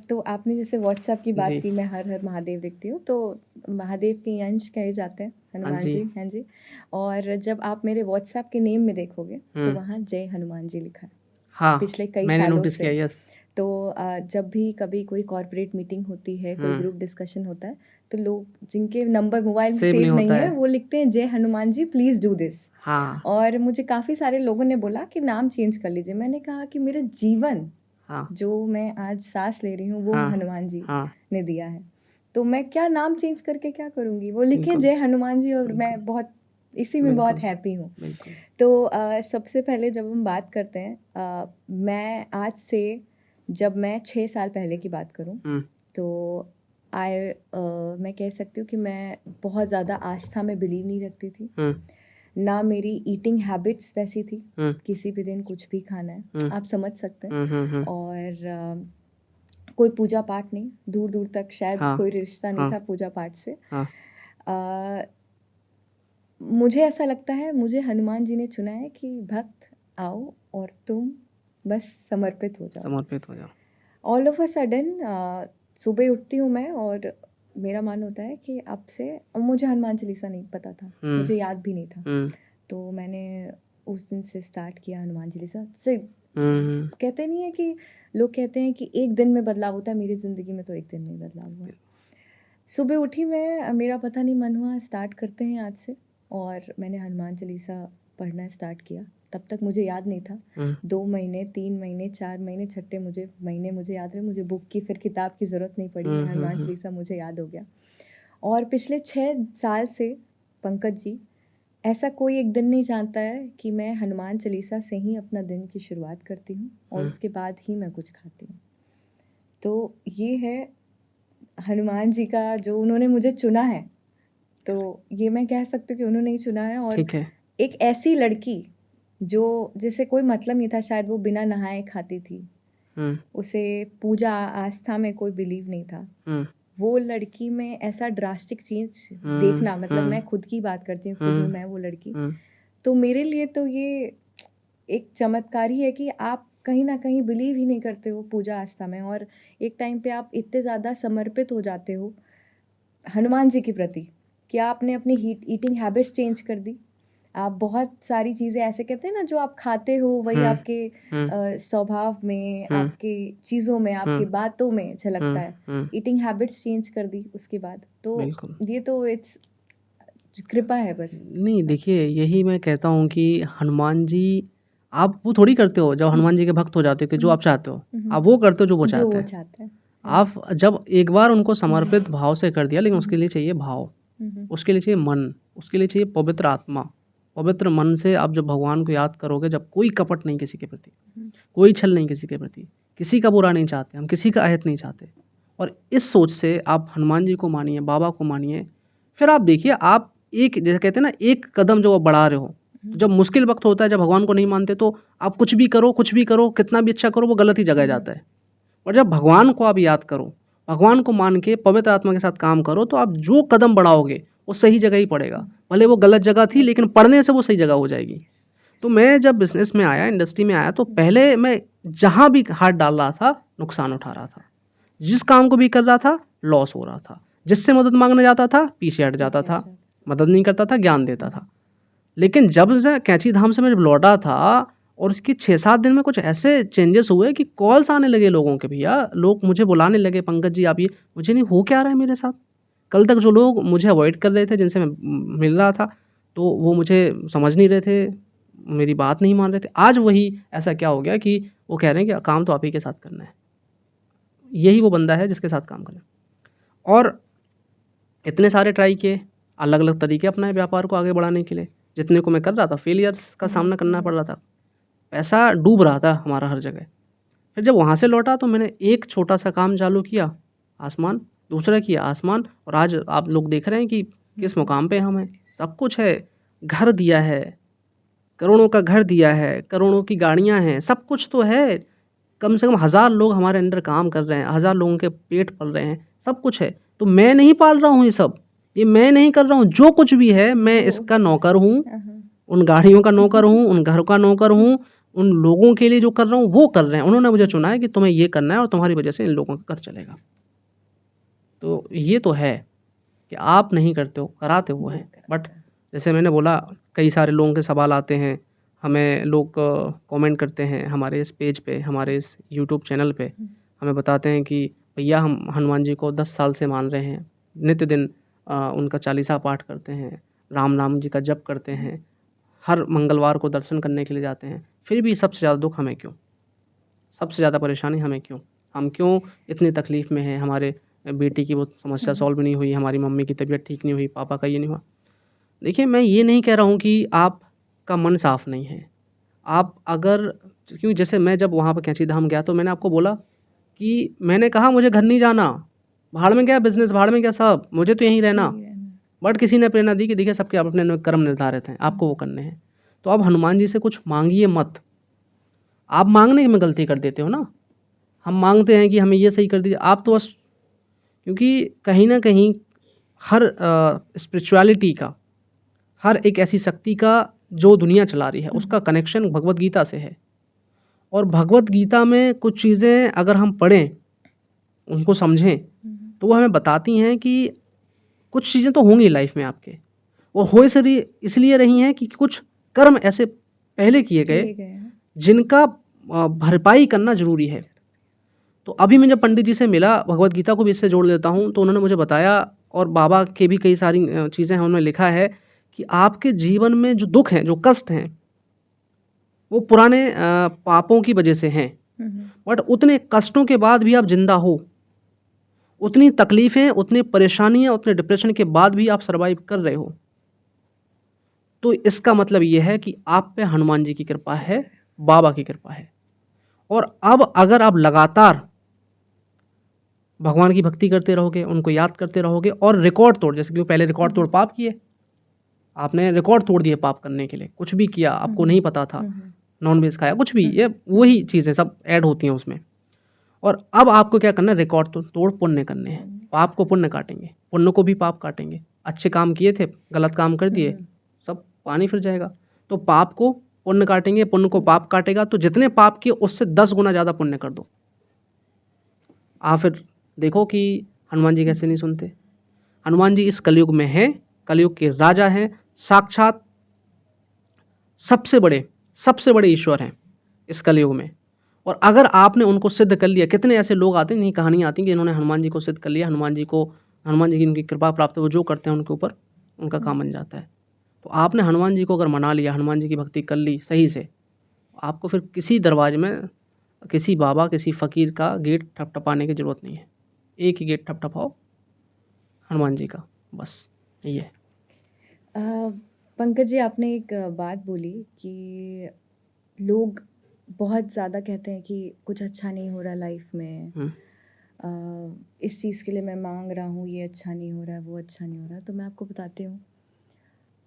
तो आपने जैसे व्हाट्सएप की बात जी, की, मैं हर हर महादेव लिखती हूँ, तो महादेव के अंश कहे जाते हैं हाँ हनुमान जी, जी। हाँ जी। और जब आप मेरे व्हाट्सएप के नेम में देखोगे तो हुँ, वहाँ जय हनुमान जी लिखा है हाँ, पिछले कई मैंने सालों नोटिस से। किया, यस, तो जब भी कभी कोई कॉर्पोरेट मीटिंग होती है, कोई हुँ, ग्रुप डिस्कशन होता है, तो लोग जिनके नंबर मोबाइल में सेव नहीं सेव नहीं होता है है। वो लिखते हैं जय Hanuman ji please do this. हाँ, और मुझे काफ़ी सारे लोगों ने बोला कि नाम चेंज कर लीजिए। मैंने कहा कि मेरा जीवन, हाँ, जो मैं आज सांस ले रही हूँ, वो हाँ, हनुमान जी हाँ, ने दिया है। तो मैं क्या नाम चेंज करके क्या करूँगी? वो लिखे बिल्कुल, जय हनुमान जी और बिल्कुल, मैं बहुत इसी में बहुत बिल्कुल, हैप्पी हूँ। बिल्कुल, तो सबसे पहले जब हम बात करते हैं, मैं आज से, जब मैं 6 साल पहले की बात करूँ, हुँ, तो मैं कह सकती हूँ कि मैं बहुत ज़्यादा आस्था में बिलीव नहीं रखती थी। हुँ, ना मेरी ईटिंग हैबिट्स वैसी थी, हुँ, किसी भी दिन कुछ भी खाना है, हुँ, आप समझ सकते हैं। हुँ, और कोई पूजा पाठ नहीं, दूर दूर तक शायद हाँ, कोई रिश्ता नहीं हाँ, था पूजा पाठ से। हाँ, अ, मुझे ऐसा लगता है, मुझे हनुमान जी ने चुना है कि भक्त आओ और तुम बस समर्पित हो जाओ। समर्पित हो जाओ। ऑल ऑफ अ सडन सुबह उठती हूँ मैं और मेरा मन होता है कि अब से, और मुझे हनुमान चालीसा नहीं पता था, मुझे याद भी नहीं था, तो मैंने उस दिन से स्टार्ट किया हनुमान चालीसा से। कहते नहीं है कि लोग कहते हैं कि एक दिन में बदलाव होता है, मेरी ज़िंदगी में तो एक दिन में ही बदलाव हुआ। सुबह उठी मैं, मेरा पता नहीं मन हुआ स्टार्ट करते हैं आज से, और मैंने हनुमान चालीसा पढ़ना स्टार्ट किया। तब तक मुझे याद नहीं था, 2 महीने, 3 महीने, 4 महीने, छठे महीने मुझे याद रहे, मुझे बुक की फिर किताब की ज़रूरत नहीं पड़ी, हनुमान चालीसा मुझे याद हो गया। और पिछले 6 साल से पंकज जी, ऐसा कोई एक दिन नहीं जानता है कि मैं हनुमान चालीसा से ही अपना दिन की शुरुआत करती हूँ, और उसके बाद ही मैं कुछ खाती हूँ। तो ये है हनुमान जी का, जो उन्होंने मुझे चुना है, तो ये मैं कह सकती हूँ कि उन्होंने ही चुना है। और ठीक है। एक ऐसी लड़की जो, जिसे कोई मतलब नहीं था, शायद वो बिना नहाए खाती थी, उसे पूजा आस्था में कोई बिलीव नहीं था, वो लड़की में ऐसा ड्रास्टिक चेंज देखना, मतलब मैं खुद की बात करती हूँ, खुद हूँ मैं वो लड़की, तो मेरे लिए तो ये एक चमत्कार ही है कि आप कहीं ना कहीं बिलीव ही नहीं करते हो पूजा आस्था में, और एक टाइम पे आप इतने ज़्यादा समर्पित हो जाते हो हनुमान जी के प्रति कि आपने अपनी ईटिंग हैबिट्स चेंज कर दी। आप बहुत सारी चीज़ें, ऐसे कहते हैं ना, जो आप खाते हो वही आपके स्वभाव में, आपके चीज़ों में, आपकी बातों में झलकता है। ईटिंग हैबिट्स चेंज कर दी उसके बाद, तो ये तो इट्स कृपा है बस। नहीं, देखिए, यही मैं कहता हूँ कि हनुमान जी, आप वो थोड़ी करते हो जब हनुमान जी के भक्त हो जाते हो कि जो आप चाहते हो, आप वो करते हो जो वो चाहते हैं। आप जब एक बार उनको समर्पित भाव से कर दिया, लेकिन उसके लिए चाहिए भाव, उसके लिए चाहिए मन, उसके लिए चाहिए पवित्र आत्मा, पवित्र मन से आप जब भगवान को याद करोगे, जब कोई कपट नहीं किसी के प्रति, कोई छल नहीं किसी के प्रति, किसी का बुरा नहीं चाहते, हम किसी का अहित नहीं चाहते, और इस सोच से आप हनुमान जी को मानिए, बाबा को मानिए, फिर आप देखिए, आप एक, जैसे कहते हैं ना, एक कदम जो आप बढ़ा रहे हो। जब मुश्किल वक्त होता है, जब भगवान को नहीं मानते, तो आप कुछ भी करो, कितना भी अच्छा करो, वो गलत ही जगह जाता है। और जब भगवान को आप याद करो, भगवान को मान के पवित्र आत्मा के साथ काम करो, तो आप जो कदम बढ़ाओगे वो सही जगह ही पड़ेगा, भले वो गलत जगह थी, लेकिन पढ़ने से वो सही जगह हो जाएगी। तो मैं जब बिजनेस में आया, इंडस्ट्री में आया, तो पहले मैं जहाँ भी हाथ डाल रहा था, नुकसान उठा रहा था, जिस काम को भी कर रहा था लॉस हो रहा था, जिससे मदद मांगने जाता था पीछे हट जाता था, मदद नहीं करता था, ज्ञान देता था। लेकिन जब से कैंची धाम से मैं जब लौटा था, और उसके 6-7 दिन में कुछ ऐसे चेंजेस हुए कि कॉल्स आने लगे लोगों के, भैया लोग मुझे बुलाने लगे, पंकज जी आप ये, मुझे नहीं हो क्या रहा है मेरे साथ। कल तक जो लोग मुझे अवॉइड कर रहे थे, जिनसे मैं मिल रहा था, तो वो मुझे समझ नहीं रहे थे, मेरी बात नहीं मान रहे थे। आज वही ऐसा क्या हो गया कि वो कह रहे हैं कि काम तो आप ही के साथ करना है। यही वो बंदा है जिसके साथ काम करना। और इतने सारे ट्राई किए, अलग अलग तरीके अपनाए व्यापार को आगे बढ़ाने के लिए, जितने को मैं कर रहा था फेलियर्स का सामना करना पड़ रहा था, पैसा डूब रहा था हमारा हर जगह। फिर जब वहाँ से लौटा तो मैंने एक छोटा सा काम चालू किया, आसमान, दूसरा किया आसमान, और आज आप लोग देख रहे हैं कि किस मुकाम पे हम हैं। सब कुछ है, घर दिया है, करोड़ों का घर दिया है, करोड़ों की गाड़ियाँ हैं, सब कुछ तो है। कम से कम 1000 लोग हमारे अंडर काम कर रहे हैं, 1000 लोगों के पेट पल रहे हैं, सब कुछ है। तो मैं नहीं पाल रहा हूँ ये सब, ये मैं नहीं कर रहा हूँ, जो कुछ भी है मैं इसका नौकर हूँ, उन गाड़ियों का नौकर हूँ, उन घर का नौकर हूँ, उन लोगों के लिए जो कर रहा हूँ वो कर रहे हैं। उन्होंने मुझे चुना है कि तुम्हें ये करना है, और तुम्हारी वजह से इन लोगों का घर चलेगा। तो ये तो है कि आप नहीं करते हो, कराते हो है। बट जैसे मैंने बोला, कई सारे लोगों के सवाल आते हैं, हमें लोग कमेंट करते हैं हमारे इस पेज पे, हमारे इस यूट्यूब चैनल पे, हमें बताते हैं कि भैया हम हनुमान जी को 10 साल से मान रहे हैं, नित्य दिन उनका चालीसा पाठ करते हैं, राम नाम जी का जप करते हैं, हर मंगलवार को दर्शन करने के लिए जाते हैं, फिर भी सबसे ज़्यादा दुख हमें क्यों, सबसे ज़्यादा परेशानी हमें क्यों, हम क्यों इतनी तकलीफ़ में हैं। हमारे बेटी की वो समस्या सॉल्व नहीं हुई, हमारी मम्मी की तबीयत ठीक नहीं हुई, पापा का ये नहीं हुआ। देखिए, मैं ये नहीं कह रहा हूँ कि आपका मन साफ़ नहीं है। आप अगर, क्योंकि जैसे मैं जब वहाँ पर कैंची धाम गया, तो मैंने आपको बोला कि मैंने कहा मुझे घर नहीं जाना, भाड़ में गया बिज़नेस, भाड़ में गया सब, मुझे तो यहीं रहना। बट किसी ने प्रेरणा दी कि देखिए सबके अपने कर्म निर्धारित हैं, आपको वो करने हैं। तो आप हनुमान जी से कुछ मांगिए मत। आप मांगने में गलती कर देते हो ना, हम मांगते हैं कि हमें ये सही कर दीजिए, आप तो बस, क्योंकि कहीं ना कहीं हर स्पिरिचुअलिटी का, हर एक ऐसी शक्ति का जो दुनिया चला रही है, उसका कनेक्शन भगवत गीता से है। और भगवत गीता में कुछ चीज़ें अगर हम पढ़ें, उनको समझें, तो वो हमें बताती हैं कि कुछ चीज़ें तो होंगी लाइफ में आपके, वो हो इसलिए रही हैं कि कुछ कर्म ऐसे पहले किए गए किए गए हैं। जिनका भरपाई करना ज़रूरी है। तो अभी मैं जब पंडित जी से मिला, भगवत गीता को भी इससे जोड़ देता हूँ, तो उन्होंने मुझे बताया और बाबा के भी कई सारी चीज़ें हैं, उन्होंने लिखा है कि आपके जीवन में जो दुख हैं, जो कष्ट हैं, वो पुराने पापों की वजह से हैं। बट उतने कष्टों के बाद भी आप जिंदा हो, उतनी तकलीफ़ें, उतनी परेशानियाँ, उतने डिप्रेशन के बाद भी आप सर्वाइव कर रहे हो, तो इसका मतलब ये है कि आप पे हनुमान जी की कृपा है, बाबा की कृपा है। और अब अगर आप लगातार भगवान की भक्ति करते रहोगे, उनको याद करते रहोगे और रिकॉर्ड तोड़, जैसे कि वो पहले रिकॉर्ड तोड़ पाप किए, आपने रिकॉर्ड तोड़ दिए पाप करने के लिए, कुछ भी किया, आपको नहीं पता था, नॉन वेज खाया, कुछ भी, ये वही चीज़ें सब ऐड होती हैं उसमें। और अब आपको क्या करना है, रिकॉर्ड तोड़ पुण्य करने हैं। पाप को पुण्य काटेंगे, पुण्य को भी पाप काटेंगे। अच्छे काम किए थे, गलत काम कर दिए, सब पानी फिर जाएगा। तो पाप को पुण्य काटेंगे, पुण्य को पाप काटेगा, तो जितने पाप किए उससे 10 गुना ज़्यादा पुण्य कर दो। आप फिर देखो कि हनुमान जी कैसे नहीं सुनते। हनुमान जी इस कलयुग में हैं, कलयुग के राजा हैं, साक्षात सबसे बड़े ईश्वर हैं इस कलयुग में। और अगर आपने उनको सिद्ध कर लिया, कितने ऐसे लोग आते हैं, नहीं कहानी आती है कि इन्होंने हनुमान जी को सिद्ध कर लिया, हनुमान जी की उनकी कृपा प्राप्त है, वो जो करते हैं उनके ऊपर उनका काम बन जाता है। तो आपने हनुमान जी को अगर मना लिया, हनुमान जी की भक्ति कर ली सही से, आपको फिर किसी दरवाजे में किसी बाबा, किसी फ़कीर का गेट ठपठपाने की ज़रूरत नहीं है। एक ही गेट ठपठपाओ, हनुमान जी का, बस यही है। पंकज जी, आपने एक बात बोली कि लोग बहुत ज़्यादा कहते हैं कि कुछ अच्छा नहीं हो रहा लाइफ में, इस चीज़ के लिए मैं मांग रहा हूँ, ये अच्छा नहीं हो रहा है, वो अच्छा नहीं हो रहा है। तो मैं आपको बताती हूँ,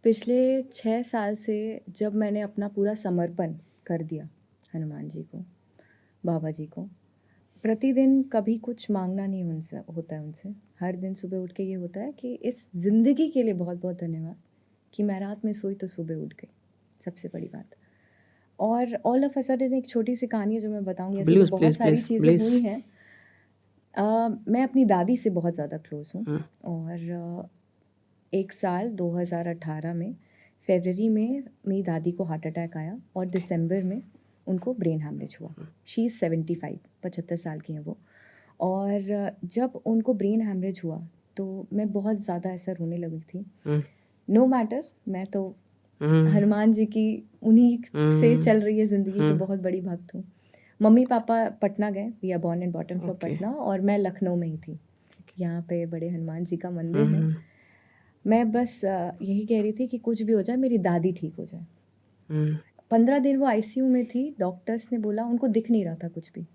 पिछले 6 साल से जब मैंने अपना पूरा समर्पण कर दिया हनुमान जी को, बाबा जी को, प्रतिदिन कभी कुछ मांगना नहीं उनसे होता है उनसे। हर दिन सुबह उठ के ये होता है कि इस ज़िंदगी के लिए बहुत बहुत धन्यवाद कि मैं रात में सोई तो सुबह उठ गई, सबसे बड़ी बात। और ऑल ऑफ अ सडन एक छोटी सी कहानी है जो मैं बताऊंगी, ऐसी तो प्लीज़ बहुत प्लीज़ सारी प्लीज़ चीज़ें प्लीज़। हुई हैं। मैं अपनी दादी से बहुत ज़्यादा क्लोज हूँ। और एक साल 2018 में फरवरी में मेरी दादी को हार्ट अटैक आया और दिसंबर में उनको ब्रेन हैमरेज हुआ। शी इज़ 75, 75 साल की हैं वो। और जब उनको ब्रेन हैमरेज हुआ तो मैं बहुत ज़्यादा ऐसा रोने लगी थी। नो मैटर, मैं तो हनुमान जी की उन्हीं से चल रही है ज़िंदगी की बहुत बड़ी भक्त हूँ। मम्मी पापा पटना गए, we are born and bottom from Patna, और मैं लखनऊ में ही थी। यहाँ पे बड़े हनुमान जी का मंदिर है। मैं बस यही कह रही थी कि कुछ भी हो जाए मेरी दादी ठीक हो जाए। 15 दिन वो आईसीयू में थी। डॉक्टर्स ने बोला, उनको दिख नहीं रहा था कुछ भी।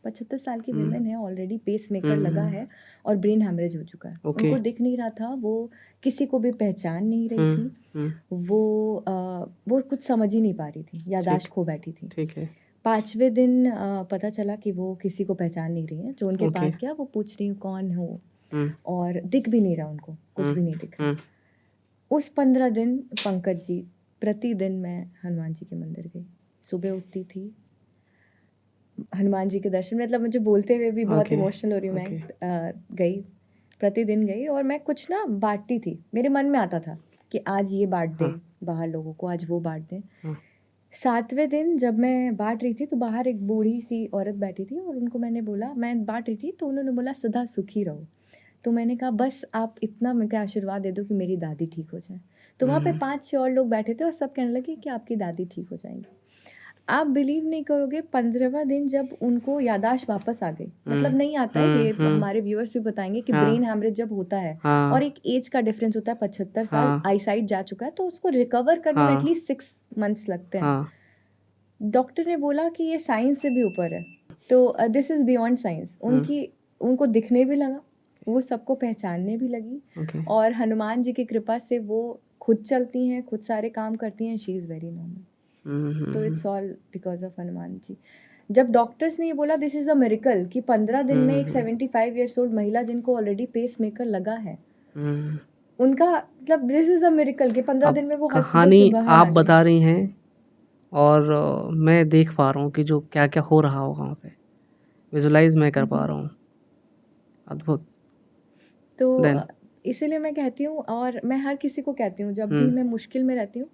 75 साल की वीमेन है, ऑलरेडी पेस मेकर लगा है और ब्रेन हैमरेज हो चुका है। उनको दिख नहीं रहा था, वो किसी को भी पहचान नहीं रही थी। वो कुछ समझ ही नहीं पा रही थी, याददाश्त खो बैठी थी। ठीक है। 5वें दिन पता चला कि वो किसी को पहचान नहीं रही है। जो उनके पास गया, वो पूछ रही हूँ कौन हो, और दिख भी नहीं रहा उनको, कुछ भी नहीं दिख रहा। उस 15 दिन पंकज जी, प्रतिदिन मैं हनुमान जी के मंदिर गई, सुबह उठती थी, हनुमान जी के दर्शन, मतलब मुझे बोलते हुए भी बहुत इमोशनल हो रही हूँ मैं। गई, प्रतिदिन गई, और मैं कुछ ना बांटती थी। मेरे मन में आता था कि आज ये बांट दें बाहर लोगों को, आज वो बांट दें। 7वें दिन जब मैं बांट रही थी तो बाहर एक बूढ़ी सी औरत बैठी थी, और उनको मैंने बोला, मैं बांट रही थी तो उन्होंने बोला सदा सुखी रहो। तो मैंने कहा बस आप इतना मुझे आशीर्वाद दे दो कि मेरी दादी ठीक हो जाए। तो वहाँ पे 5-6 और लोग बैठे थे और सब कहने लगे कि आपकी दादी ठीक हो जाएंगी। आप बिलीव नहीं करोगे, 15वां दिन जब उनको याददाश्त वापस आ गई, मतलब नहीं आता है, ये हमारे व्यूअर्स भी बताएंगे कि ब्रेन हैमरेज जब होता है और एक एज का डिफरेंस होता है, 75 साल, आईसाइट जा चुका है, तो उसको रिकवर करने में एटलीस्ट 6 मंथ्स लगते हैं। डॉक्टर ने बोला कि ये साइंस से भी ऊपर है, तो दिस इज़ बियॉन्ड साइंस। उनको दिखने भी लगा, वो सबको पहचानने भी लगी, और हनुमान जी की कृपा से वो खुद चलती हैं, खुद सारे काम करती हैं। She is very normal. तो it's all because of Hanuman ji. जब डॉक्टर्स ने ये बोला दिस इज़ अ मिरेकल कि 15 दिन में एक 75 ईयर्स ओल्ड महिला जिनको ऑलरेडी पेस मेकर लगा है, उनका मतलब दिस इज़ अ मिरेकल कि 15 दिन में वो हॉस्पिटल से बाहर आप आ गए। बता रही हैं और मैं देख पा रहा हूँ कि जो क्या क्या हो रहा होगा वहाँ पे, विजुलाइज मैं कर पा रहा हूँ। अद्भुत। तो देन इसीलिए मैं कहती हूँ, और मैं हर किसी को कहती हूँ, जब भी मैं मुश्किल में रहती हूँ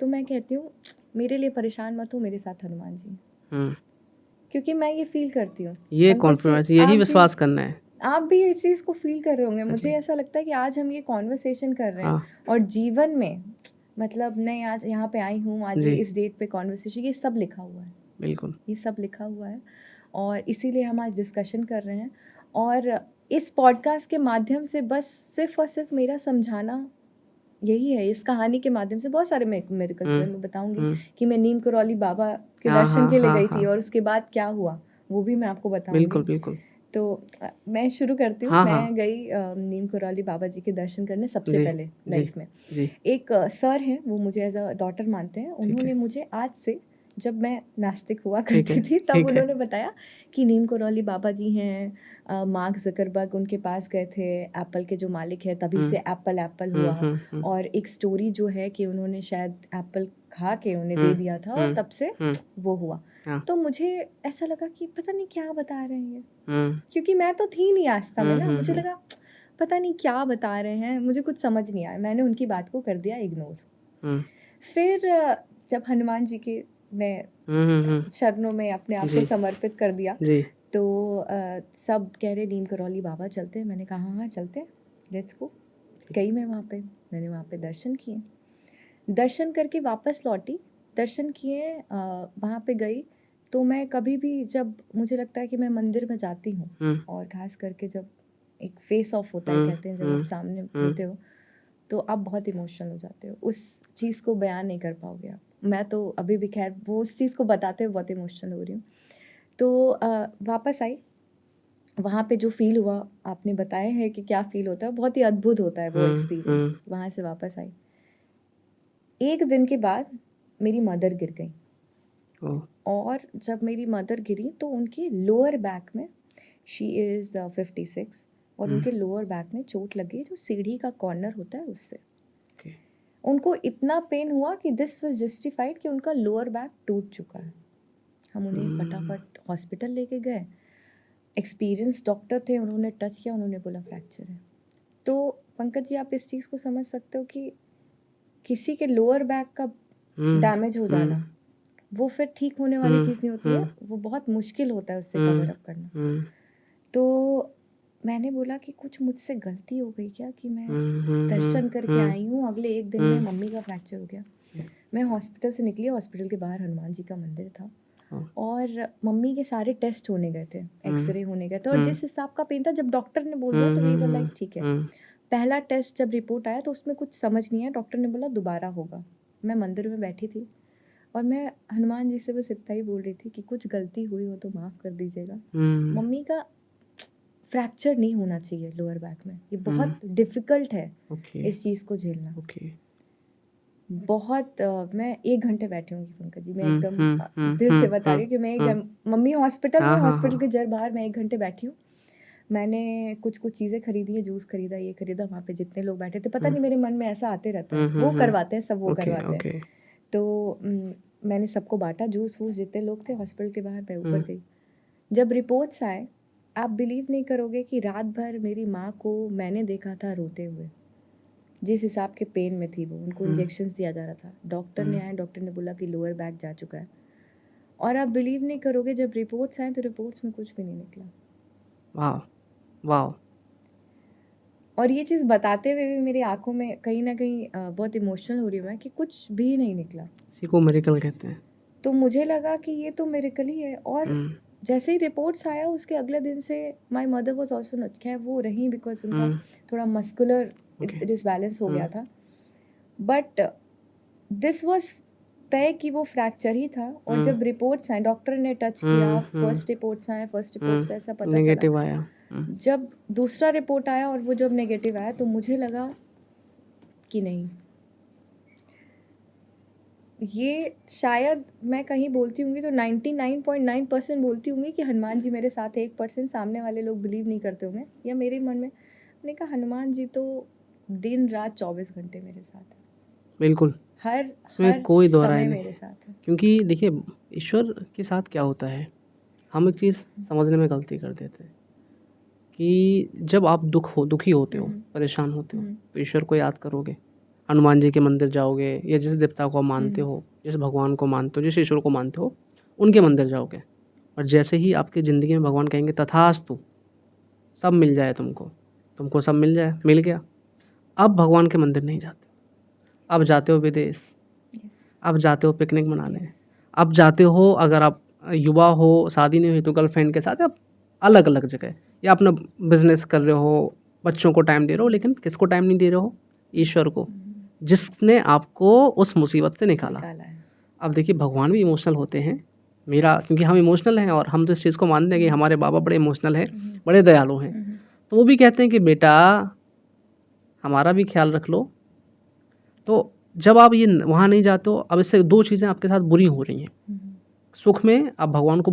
तो मैं कहती हूँ मेरे लिए परेशान मत हो, मेरे साथ हनुमान जी हैं। हम्म, क्योंकि मैं ये फील करती हूँ। ये पंकज जी, कॉन्फिडेंस, यही आप भी विश्वास करना है। आप भी इस चीज़ को फील कर रहे होंगे। मुझे Exactly. ऐसा लगता है कि आज हम ये कॉन्वर्सेशन कर रहे हैं हाँ और जीवन में, मतलब मैं आज यहाँ पे आई हूँ, आज जी, इस डेट पे कॉन्वर्सेशन, ये सब लिखा हुआ है, बिल्कुल। ये सब लिखा हुआ है, और इसीलिए हम आज डिस्कशन कर रहे हैं। और इस पॉडकास्ट के माध्यम से बस सिर्फ और सिर्फ मेरा समझाना यही है, इस कहानी के माध्यम से बहुत सारे मेरिकल्स हुए। मैं बताऊंगी हम्म, कि मैं नीम करौली बाबा के हाँ दर्शन हाँ के लिए हाँ गई थी हाँ, और उसके बाद क्या हुआ वो भी मैं आपको बताऊंगी। बिल्कुल बिल्कुल। तो मैं शुरू करती हूँ। हाँ हाँ, मैं गई नीम करौली बाबा जी के दर्शन करने सबसे जी पहले जी लाइफ में। जी, एक सर हैं, वो मुझे एज अ डॉटर मानते हैं। ठीक उन्होंने है मुझे आज से, जब मैं नास्तिक हुआ ठीक करती है थी, तब ठीक है। उन्होंने बताया कि नीम करौली बाबा जी हैं, मार्क जकरबर्ग उनके पास गए थे, एप्पल के जो मालिक है, तभी से एप्पल एप्पल हुआ। और एक स्टोरी जो है कि उन्होंने शायद एप्पल खा के उन्हें दे दिया था और तब से वो हुआ। हाँ, तो मुझे ऐसा लगा कि पता नहीं क्या बता रहे हैं ये, हम्म क्योंकि मैं तो थी नहीं आस्था में ना। मुझे हम्म लगा पता नहीं क्या बता रहे हैं, मुझे कुछ समझ नहीं आया, मैंने उनकी बात को कर दिया इग्नोर। हम्म फिर जब हनुमान जी के मैं चरणों में अपने आप को जी समर्पित कर दिया, जी, तो सब कह रहे नीम करौली बाबा चलते हैं। मैंने कहा हाँ चलते हैं, लेट्स गो। गई मैं वहाँ पे, मैंने वहाँ पे दर्शन किए, दर्शन करके वापस लौटी, दर्शन किए, वहाँ पे गई। तो मैं कभी भी, जब मुझे लगता है कि मैं मंदिर में जाती हूँ, और खास करके जब एक फेस ऑफ होता है, कहते हैं जब आप सामने होते हो तो आप बहुत इमोशनल हो जाते हो, उस चीज़ को बयान नहीं कर पाओगे आप। मैं तो अभी भी खैर वो उस चीज़ को बताते हुए बहुत इमोशनल हो रही हूँ। तो वापस आई, वहाँ पे जो फ़ील हुआ आपने बताया है कि क्या फ़ील होता है, बहुत ही अद्भुत होता है वो एक्सपीरियंस। वहाँ से वापस आई, एक दिन के बाद मेरी मदर गिर गई, ओ और जब मेरी मदर गिरी तो उनके लोअर बैक में, शी इज़ 56, और उनके लोअर बैक में चोट लगी, जो सीढ़ी का कॉर्नर होता है उससे। ओके, उनको इतना पेन हुआ कि दिस वाज जस्टिफाइड कि उनका लोअर बैक टूट चुका है। हम उन्हें फटाफट हॉस्पिटल लेके गए, एक्सपीरियंस डॉक्टर थे, उन्होंने टच किया, उन्होंने बोला फ्रैक्चर है। तो पंकज जी, आप इस चीज़ को समझ सकते हो कि किसी के लोअर बैक का डैमेज हो जाना, वो फिर ठीक होने वाली चीज़ नहीं होती है, वो बहुत मुश्किल होता है उससे कवर अप करना। तो मैंने बोला कि कुछ मुझसे गलती हो गई क्या, कि मैं दर्शन करके आई हूँ, अगले एक दिन में मम्मी का फ्रैक्चर हो गया। मैं हॉस्पिटल से निकली, हॉस्पिटल के बाहर हनुमान जी का मंदिर था, और मम्मी के सारे टेस्ट होने गए थे, एक्सरे होने गए थे, और जिस हिसाब का पेन था, जब डॉक्टर ने बोल दिया तो वी वर लाइक ठीक है। पहला टेस्ट जब रिपोर्ट आया तो उसमें कुछ समझ नहीं आया, डॉक्टर ने बोला दोबारा होगा। मैं मंदिर में बैठी थी और मैं हनुमान जी से बस इतना ही बोल रही थी कि कुछ गलती हुई हो तो माफ़ कर दीजिएगा, मम्मी का फ्रैक्चर नहीं होना चाहिए लोअर बैक में, ये बहुत डिफ़िकल्ट है इस चीज़ को झेलना। बहुत मैं 1 घंटे बैठी होंगी पंकज जी, मैं एकदम दिल से बता रही हूँ कि मैं मम्मी हॉस्पिटल में, हॉस्पिटल के जर बाहर मैं 1 घंटे बैठी हूँ। मैंने कुछ चीज़ें खरीदी है, जूस खरीदा, ये खरीदा, वहाँ पे जितने लोग बैठे थे, पता नहीं मेरे मन में ऐसा आते रहता है, वो करवाते हैं सब, वो करवाते हैं। तो मैंने सबको बाँटा जूस वूस, जितने लोग थे हॉस्पिटल के बाहर, मैं ऊपर गई। जब रिपोर्ट्स आए, आप बिलीव नहीं करोगे कि रात भर मेरी माँ को मैंने देखा था रोते हुए, जिस हिसाब के पेन में थी वो, उनको इंजेक्शंस दिया जा रहा था। डॉक्टर ने आया, डॉक्टर ने बोला कि लोअर बैक जा चुका है, और आप बिलीव नहीं करोगे जब रिपोर्ट्स आए तो रिपोर्ट्स में कुछ भी नहीं निकला। वाह वाह, और ये चीज़ बताते हुए भी मेरी आंखों में कहीं ना कहीं बहुत इमोशनल हो रही हूँ मैं, कि कुछ भी नहीं निकला। इसी को मिरेकल कहते हैं। तो मुझे लगा कि ये तो मिरेकल ही है। और जैसे ही रिपोर्ट्स आया उसके अगले दिन से my mother was also not, खैर वो रही बिकॉज उनका थोड़ा मस्कुलर डिसबैलेंस हो गया था, बट दिस वाज तय कि वो फ्रैक्चर ही था। और जब रिपोर्ट्स आए, डॉक्टर ने टच किया, फर्स्ट रिपोर्ट्स आए, फर्स्ट रिपोर्ट से ऐसा पता नेगेटिव चला। आया। जब दूसरा रिपोर्ट आया और वो जब नेगेटिव आया तो मुझे लगा कि नहीं, ये शायद मैं कहीं बोलती होंगी तो 99.9% बोलती होंगी कि हनुमान जी मेरे साथ है, 1% सामने वाले लोग बिलीव नहीं करते होंगे, या मेरे मन में मैंने कहा हनुमान जी तो दिन रात 24 घंटे मेरे साथ है, बिल्कुल, हर इसमें कोई दो राय समय नहीं। मेरे साथ है। क्योंकि देखिए, ईश्वर के साथ क्या होता है, हम एक चीज़ समझने में गलती कर देते हैं कि जब आप दुखी होते हो, परेशान होते हो, तो ईश्वर को याद करोगे, हनुमान जी के मंदिर जाओगे या जिस देवता को मानते हो, जिस भगवान को मानते हो, जिस ईश्वर को मानते हो, उनके मंदिर जाओगे। और जैसे ही आपकी ज़िंदगी में भगवान कहेंगे तथास्तु, सब मिल जाए तुमको सब मिल जाए, मिल गया। अब भगवान के मंदिर नहीं जाते, अब जाते हो विदेश, अब जाते हो पिकनिक मनाने, अब जाते हो, अगर आप युवा हो, शादी नहीं हुई तो गर्लफ्रेंड के साथ, आप अलग अलग जगह, या अपना बिजनेस कर रहे हो, बच्चों को टाइम दे रहे हो, लेकिन किसको टाइम नहीं दे रहे हो? ईश्वर को, जिसने आपको उस मुसीबत से निकाला। अब देखिए भगवान भी इमोशनल होते हैं, क्योंकि हम इमोशनल हैं और हम तो इस चीज़ को मानते हैं कि हमारे बाबा बड़े इमोशनल हैं, बड़े दयालु हैं, तो वो भी कहते हैं कि बेटा हमारा भी ख्याल रख लो। तो जब आप ये वहाँ नहीं जाते हो, अब इससे 2 चीज़ें आपके साथ बुरी हो रही हैं। सुख में आप भगवान को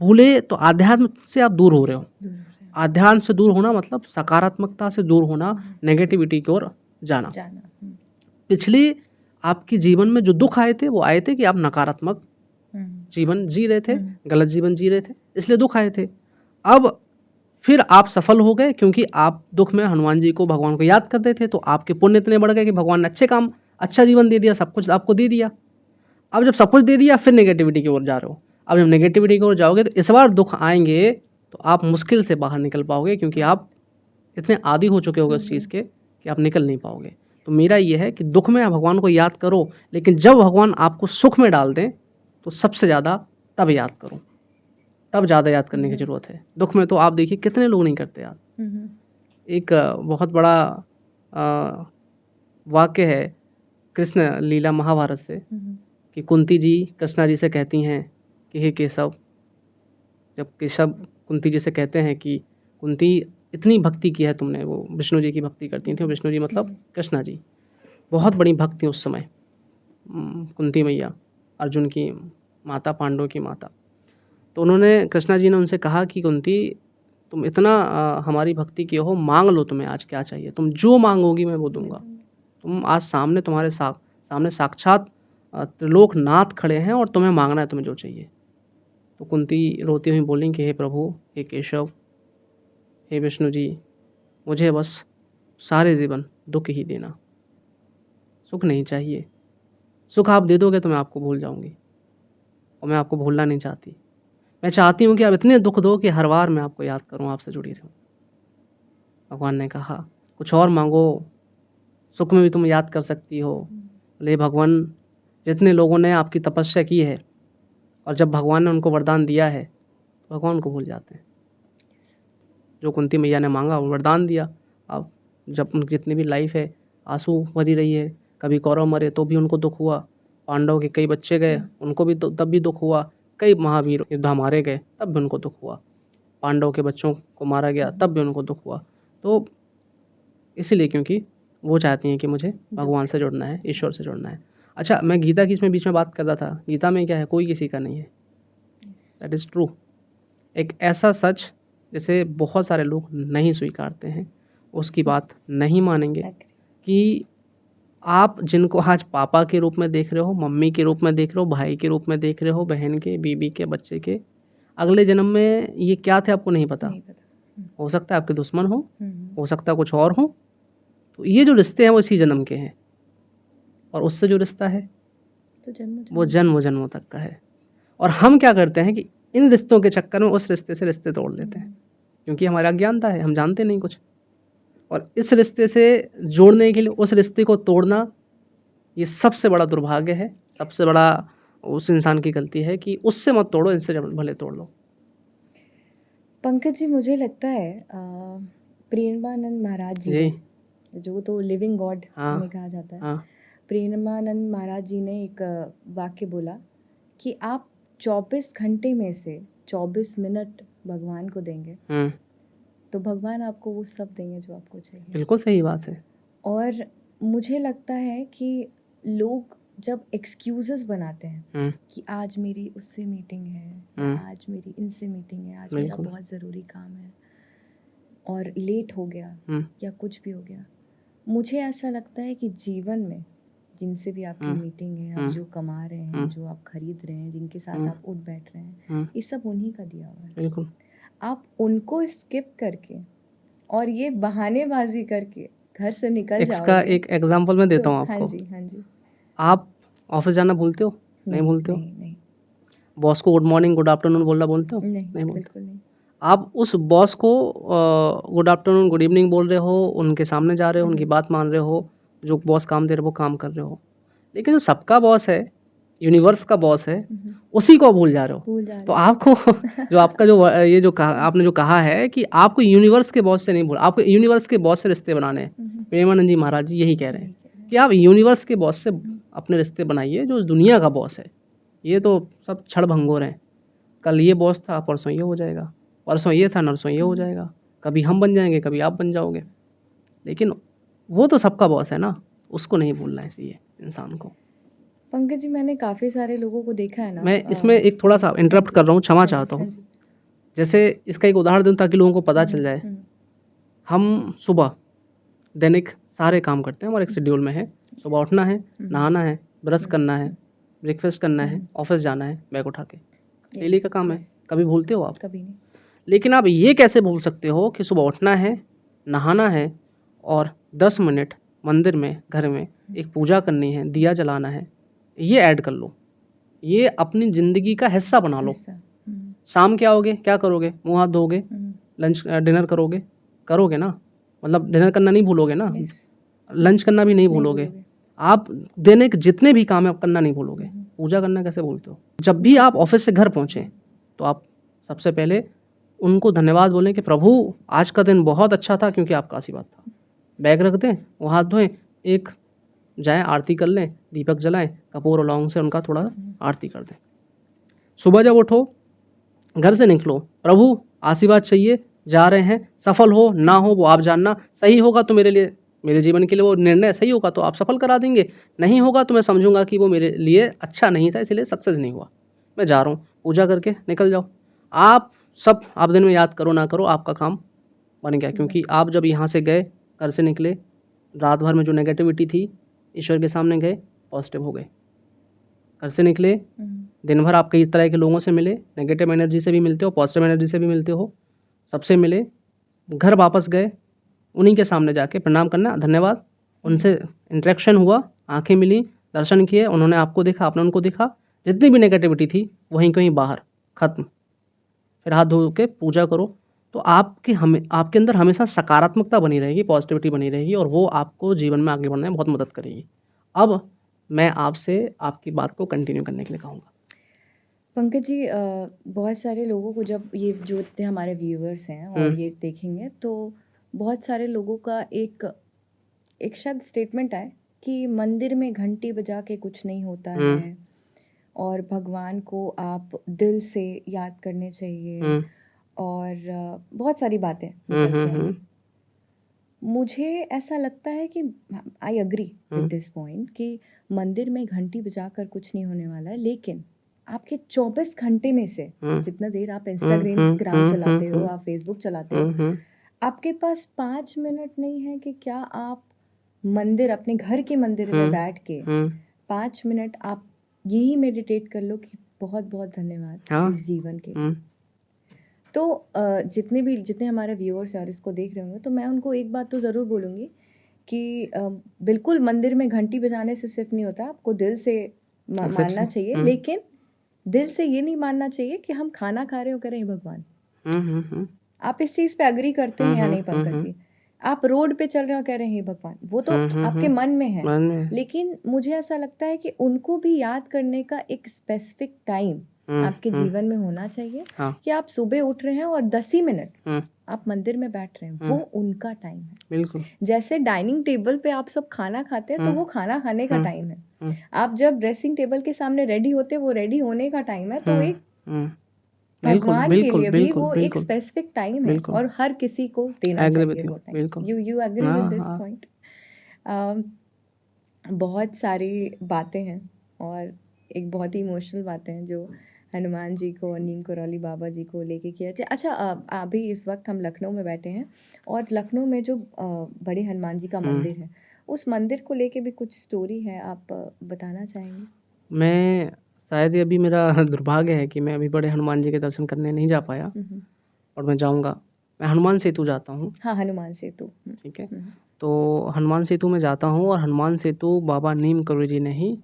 भूले तो आध्यात्म से आप दूर हो रहे हो। आध्यात्म से दूर होना मतलब सकारात्मकता से दूर होना, नेगेटिविटी की ओर जाना। पिछले आपके जीवन में जो दुख आए थे, वो आए थे कि आप नकारात्मक जीवन जी रहे थे, गलत जीवन जी रहे थे, इसलिए दुख आए थे। अब फिर आप सफल हो गए क्योंकि आप दुख में हनुमान जी को, भगवान को याद करते थे, तो आपके पुण्य इतने बढ़ गए कि भगवान ने अच्छा जीवन दे दिया, सब कुछ आपको दे दिया। अब जब सब कुछ दे दिया, फिर नेगेटिविटी की ओर जा रहे हो। अब जब नेगेटिविटी की ओर जाओगे तो इस बार दुख आएंगे तो आप मुश्किल से बाहर निकल पाओगे, क्योंकि आप इतने आदी हो चुके होगे उस चीज़ के कि आप निकल नहीं पाओगे। तो मेरा ये है कि दुख में आप भगवान को याद करो, लेकिन जब भगवान आपको सुख में डाल दें तो सबसे ज़्यादा तब याद करो, तब ज़्यादा याद करने की ज़रूरत है। दुख में तो आप देखिए कितने लोग नहीं करते याद। एक बहुत बड़ा वाक्य है कृष्ण लीला महाभारत से, कि कुंती जी कृष्णा जी से कहती हैं कि हे केशव, जब केशव कुंती जी से कहते हैं कि कुंती इतनी भक्ति की है तुमने, वो विष्णु जी की भक्ति करती थी, विष्णु जी मतलब कृष्णा जी, बहुत बड़ी भक्त थी उस समय, कुंती मैया, अर्जुन की माता, पांडवों की माता। तो उन्होंने, कृष्णा जी ने उनसे कहा कि कुंती तुम इतना हमारी भक्ति किए हो, मांग लो तुम्हें आज क्या चाहिए, तुम जो मांगोगी मैं वो दूंगा। तुम आज तुम्हारे सामने साक्षात त्रिलोकनाथ खड़े हैं और तुम्हें मांगना है तुम्हें जो चाहिए। तो कुंती रोती हुई बोली कि हे प्रभु, हे केशव, हे विष्णु जी, मुझे बस सारे जीवन दुख ही देना, सुख नहीं चाहिए। सुख आप दे दोगे तो मैं आपको भूल जाऊंगी, और मैं आपको भूलना नहीं चाहती। मैं चाहती हूँ कि आप इतने दुख दो कि हर बार मैं आपको याद करूँ, आपसे जुड़ी रहूँ। भगवान ने कहा कुछ और मांगो, सुख में भी तुम याद कर सकती हो। बोले भगवान, जितने लोगों ने आपकी तपस्या की है और जब भगवान ने उनको वरदान दिया है तो भगवान को भूल जाते हैं। जो कुंती मैया ने मांगा वो वरदान दिया। अब जब उनकी जितनी भी लाइफ है आंसू भरी रही है, कभी कौरव मरे तो भी उनको दुख हुआ, पांडव के कई बच्चे गए उनको भी तब भी दुख हुआ, कई महावीर योद्धा मारे गए तब भी उनको दुख हुआ, पांडव के बच्चों को मारा गया तब भी उनको दुख हुआ। तो इसीलिए क्योंकि वो चाहती हैं कि मुझे भगवान से जुड़ना है, ईश्वर से जुड़ना है। अच्छा, मैं गीता की इसमें बीच में बात कर रहा था, गीता में क्या है, कोई किसी का नहीं है, दैट इज़ ट्रू। एक ऐसा सच जिसे बहुत सारे लोग नहीं स्वीकारते हैं, उसकी बात नहीं मानेंगे, कि आप जिनको आज पापा के रूप में देख रहे हो, मम्मी के रूप में देख रहे हो, भाई के रूप में देख रहे हो, बहन के, बीबी के, बच्चे के, अगले जन्म में ये क्या थे आपको नहीं पता। हो सकता है आपके दुश्मन हो सकता है कुछ और हो। तो ये जो रिश्ते हैं वो इसी जन्म के हैं, और उससे जो रिश्ता है तो वो जन्म जन्मों तक का है। और हम क्या करते हैं कि इन रिश्तों के चक्कर में उस रिश्ते से रिश्ते तोड़ लेते हैं, क्योंकि हमारा अज्ञानता है, हम जानते नहीं कुछ। और इस रिश्ते से जोड़ने के लिए उस रिश्ते को तोड़ना, ये सबसे बड़ा दुर्भाग्य है, सबसे बड़ा उस इंसान की गलती है कि उससे मत तोड़ो, इनसे भले तोड़ लो। पंकज जी, मुझे लगता है प्रेमानंद महाराज जी जी, ने, जो तो लिविंग गॉड हाँ, में कहा जाता है, हाँ, प्रेमानंद महाराज जी ने एक वाक्य बोला कि आप 24 घंटे में से 24 मिनट भगवान को देंगे तो भगवान आपको वो सब देंगे जो आपको चाहिए। बिल्कुल सही बात है। और मुझे लगता है कि लोग जब एक्सक्यूजेस बनाते हैं कि आज मेरी उससे मीटिंग है, या आज मेरी इनसे मीटिंग है, आज मेरा बहुत ज़रूरी काम है और लेट हो गया या कुछ भी हो गया, मुझे ऐसा लगता है कि जीवन में जिनसे भी आपकी मीटिंग है, आप जो कमा रहे हैं, जो आप खरीद रहे हैं, जिनके साथ आप उठ बैठ रहे हैं, ये सब उन्हीं का दिया हुआ है। बिल्कुल। आप उनको स्किप करके और ये बहानेबाजी करके घर से निकल इसका जाओगे एक एग्जांपल मैं देता तो हूँ हाँ आपको। जी, हाँ जी। आप ऑफिस जाना भूलते हो? नहीं भूलते हो? नहीं, नहीं, बॉस को गुड मॉर्निंग गुड आफ्टरनून बोलना बोलते हो? नहीं, नहीं बोलते। बिल्कुल नहीं। आप उस बॉस को गुड आफ्टरनून गुड इवनिंग बोल रहे हो, उनके सामने जा रहे हो, उनकी बात मान रहे हो, जो बॉस काम दे रहे हो वो काम कर रहे हो, लेकिन जो सबका बॉस है, यूनिवर्स का बॉस है, उसी को भूल जा रहे हो। भूल जा तो रहे आपको जो आपका जो ये जो कहा आपने जो कहा है कि आपको यूनिवर्स के बॉस से नहीं भूल, आपको यूनिवर्स के बॉस से रिश्ते बनाने हैं। प्रेमानंद जी महाराज जी यही कह रहे हैं कि आप यूनिवर्स के बॉस से अपने रिश्ते बनाइए, जो दुनिया का बॉस है। ये तो सब क्षण भंगुर हैं। कल ये बॉस था, परसों ये हो जाएगा, परसों ये था, नरसों ये हो जाएगा, कभी हम बन जाएंगे, कभी आप बन जाओगे, लेकिन वो तो सबका बॉस है ना, उसको नहीं भूलना चाहिए इंसान को। पंकज जी, मैंने काफ़ी सारे लोगों को देखा है ना। मैं इसमें एक थोड़ा सा इंटरप्ट कर रहा हूँ, क्षमा चाहता हूँ। जैसे इसका एक उदाहरण दूँ ताकि लोगों को पता चल जाए। हम सुबह दैनिक सारे काम करते हैं, हमारे एक शेड्यूल में है। सुबह उठना है, नहाना है, ब्रश करना है, ब्रेकफास्ट करना है, ऑफिस जाना है, बैग उठा के, डेली का काम है। कभी भूलते हो आप? कभी नहीं। लेकिन आप ये कैसे भूल सकते हो कि सुबह उठना है, नहाना है और 10 मिनट मंदिर में, घर में एक पूजा करनी है, दिया जलाना है, ये ऐड कर लो, ये अपनी ज़िंदगी का हिस्सा बना लो। शाम क्या आओगे, क्या करोगे? मुँह हाथ धोगे, लंच डिनर करोगे ना, मतलब डिनर करना नहीं भूलोगे ना, लंच करना भी नहीं भूलोगे, आप दैनिक जितने भी काम है आप करना नहीं भूलोगे, पूजा करना कैसे भूलते हो? जब भी आप ऑफिस से घर पहुँचे तो आप सबसे पहले उनको धन्यवाद बोलें कि प्रभु आज का दिन बहुत अच्छा था क्योंकि आपका आशीर्वाद था। बैग रख दें, वो हाथ धोएं, एक जाएं आरती कर लें, दीपक जलाएं, कपूर और लौंग से उनका थोड़ा आरती कर दें। सुबह जब उठो, घर से निकलो, प्रभु आशीर्वाद चाहिए, जा रहे हैं, सफल हो ना हो वो आप जानना, सही होगा तो मेरे लिए, मेरे जीवन के लिए वो निर्णय सही होगा तो आप सफल करा देंगे, नहीं होगा तो मैं समझूंगा कि वो मेरे लिए अच्छा नहीं था, इसलिए सक्सेस नहीं हुआ, मैं जा रहा हूँ। पूजा करके निकल जाओ। आप दिन में याद करो ना करो, आपका काम बन गया, क्योंकि आप जब यहाँ से गए, घर से निकले, रात भर में जो नेगेटिविटी थी, ईश्वर के सामने गए, पॉजिटिव हो गए। घर से निकले, दिन भर आप कई तरह के लोगों से मिले, नेगेटिव एनर्जी से भी मिलते हो, पॉजिटिव एनर्जी से भी मिलते हो, सबसे मिले, घर वापस गए, उन्हीं के सामने जाके प्रणाम करना, धन्यवाद, उनसे इंटरेक्शन हुआ, आंखें मिली, दर्शन किए, उन्होंने आपको देखा, आपने उनको देखा, जितनी भी नेगेटिविटी थी वहीं कहीं बाहर खत्म। फिर हाथ धो के पूजा करो, तो आपके अंदर हमेशा सकारात्मकता बनी रहेगी, पॉजिटिविटी बनी रहेगी, और वो आपको जीवन में आगे बढ़ने में बहुत मदद करेगी। अब मैं आपसे आपकी बात को कंटिन्यू करने के लिए कहूँगा। पंकज जी, बहुत सारे लोगों को, जब ये जो इतने हमारे व्यूअर्स हैं और ये देखेंगे, तो बहुत सारे लोगों का एक शायद स्टेटमेंट है कि मंदिर में घंटी बजा के कुछ नहीं होता है, और भगवान को आप दिल से याद करने चाहिए, और बहुत सारी बातें निकल के आएंगी। मुझे ऐसा लगता है कि I agree with this point कि मंदिर में घंटी बजाकर कुछ नहीं होने वाला है, लेकिन आपके 24 घंटे में से जितना देर आप इंस्टाग्राम चलाते हो, आप फेसबुक चलाते हो, आपके पास 5 मिनट नहीं है कि क्या आप मंदिर, अपने घर के मंदिर में बैठ के 5 मिनट आप यही मेडिटेट कर लो कि बहुत बहुत धन्यवाद इस जीवन के। तो जितने हमारे व्यूअर्स और इसको देख रहे होंगे, तो मैं उनको एक बात तो ज़रूर बोलूँगी कि बिल्कुल मंदिर में घंटी बजाने से सिर्फ नहीं होता, आपको दिल से मानना चाहिए, लेकिन दिल से ये नहीं मानना चाहिए कि हम खाना खा रहे हो, करें भगवान। आप इस चीज़ पे एग्री करते हैं या नहीं पंकज जी? आप रोड पे चल रहे हो, कह रहे हैं भगवान, वो तो आपके मन में है, लेकिन मुझे ऐसा लगता है कि उनको भी याद करने का एक स्पेसिफिक टाइम आपके जीवन में होना चाहिए। कि आप सुबह उठ रहे हैं और 10 ही मिनट आप मंदिर में बैठ रहे हैं, वो उनका टाइम है। बिल्कुल। जैसे डाइनिंग टेबल पे आप सब खाना खाते हैं, तो वो खाना खाने का टाइम है। आप जब ड्रेसिंग टेबल के सामने रेडी होते हैं, वो रेडी होने का टाइम है। तो एक भगवान के लिए भी वो एक स्पेसिफिक टाइम है, और हर किसी को देना चाहिए वो time. You agree with this point? बहुत सारी बातें हैं, और एक बहुत ही इमोशनल बातें हैं जो हनुमान जी को और नीम करौली बाबा जी को लेके किया जाए। अच्छा, अभी इस वक्त हम लखनऊ में बैठे हैं, और लखनऊ में जो बड़े हनुमान जी का मंदिर है, उस मंदिर को लेके भी कुछ स्टोरी है, आप बताना चाहेंगे? मैं शायद अभी मेरा दुर्भाग्य है कि मैं अभी बड़े हनुमान जी के दर्शन करने नहीं जा पाया, और मैं जाऊँगा, मैं हनुमान सेतु जाता हूँ, हाँ, हनुमान सेतु। ठीक है? तो हनुमान सेतु में जाता हूँ और हनुमान सेतु बाबा नीम करोली जी ने ही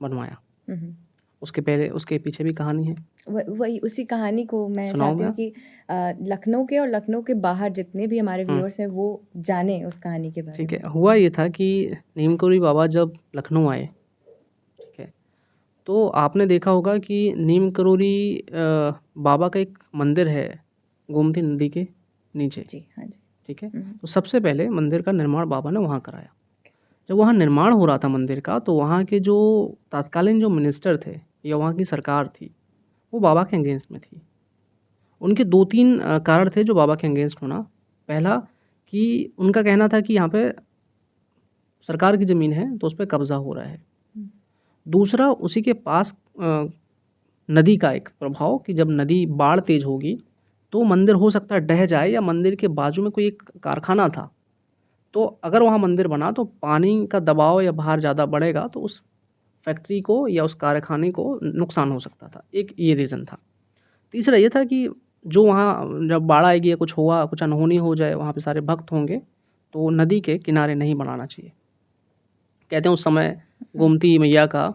बनवाया। हुँ। उसके पीछे भी कहानी है, वही उसी कहानी को मैं सुनाऊँ चाहती मैं? हूँ कि लखनऊ के और लखनऊ के बाहर जितने भी हमारे हुँ, व्यूअर्स हैं वो जानें उस कहानी के बारे ठीक है। में। हुआ ये था कि नीम करोली बाबा जब लखनऊ आए, ठीक है? तो आपने देखा होगा कि नीम करोली बाबा का एक मंदिर है, गोमती नदी के नीचे, जी, हाँ जी। ठीक है? हुँ, तो सबसे पहले मंदिर का निर्माण बाबा ने वहाँ कराया। जब वहाँ निर्माण हो रहा था मंदिर का, तो वहाँ के जो तत्कालीन जो मिनिस्टर थे या वहाँ की सरकार थी, वो बाबा के अगेंस्ट में थी। उनके 2-3 कारण थे जो बाबा के अगेंस्ट होना। पहला कि उनका कहना था कि यहाँ पे सरकार की ज़मीन है, तो उस पे कब्ज़ा हो रहा है। हुँ, दूसरा, उसी के पास नदी का एक प्रभाव कि जब नदी बाढ़ तेज़ होगी, तो मंदिर हो सकता है ढह जाए, या मंदिर के बाजू में कोई एक कारखाना था। तो अगर वहाँ मंदिर बना तो पानी का दबाव या भार ज़्यादा बढ़ेगा, तो उस फैक्ट्री को या उस कारखाने को नुकसान हो सकता था। एक ये रीज़न था। तीसरा ये था कि जो वहाँ जब बाढ़ आएगी या कुछ हुआ, कुछ अनहोनी हो जाए, वहाँ पे सारे भक्त होंगे, तो नदी के किनारे नहीं बनाना चाहिए। कहते हैं उस समय हुँ, गोमती मैया का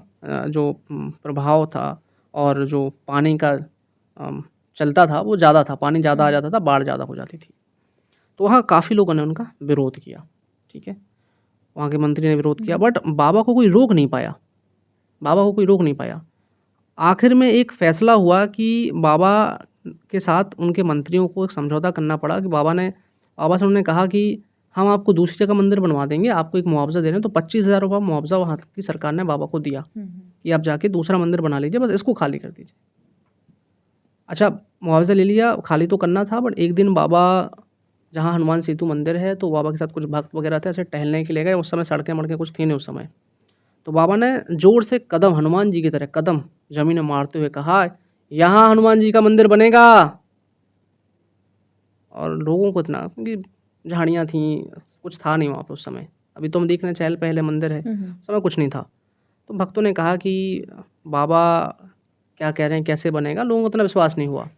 जो प्रभाव था और जो पानी का चलता था वो ज़्यादा था, पानी ज़्यादा आ हुँ, जाता था, बाढ़ ज़्यादा हो जाती थी। तो वहाँ काफ़ी लोगों ने उनका विरोध किया, ठीक है? वहाँ के मंत्री ने विरोध किया, हुँ, बट बाबा को कोई रोक नहीं पाया, बाबा को कोई रोक नहीं पाया। आखिर में एक फ़ैसला हुआ कि बाबा के साथ उनके मंत्रियों को एक समझौता करना पड़ा कि बाबा से उन्होंने कहा कि हम आपको दूसरी जगह मंदिर बनवा देंगे, आपको एक मुआवज़ा दे रहे हैं। तो 25,000 रुपये मुआवज़ा वहाँ की सरकार ने बाबा को दिया हुँ, कि आप जाके दूसरा मंदिर बना लीजिए, बस इसको खाली कर दीजिए। अच्छा, मुआवज़ा ले लिया, खाली तो करना था, बट एक दिन बाबा जहाँ हनुमान सेतु मंदिर है, तो बाबा के साथ कुछ भक्त वगैरह थे, ऐसे टहलने के लिए गए। उस समय सड़कें-वड़कें कुछ थी नहीं उस समय। तो बाबा ने ज़ोर से कदम, हनुमान जी की तरह कदम ज़मीन में मारते हुए कहा, यहाँ हनुमान जी का मंदिर बनेगा। और लोगों को इतना, क्योंकि झाड़ियाँ थीं, कुछ था नहीं वहाँ पे उस समय। अभी तो हम देख रहे हैं चहल-पहल है, मंदिर है, हुँ, उस समय कुछ नहीं था। तो भक्तों ने कहा कि बाबा क्या कह रहे हैं, कैसे बनेगा? लोगों को इतना विश्वास नहीं हुआ।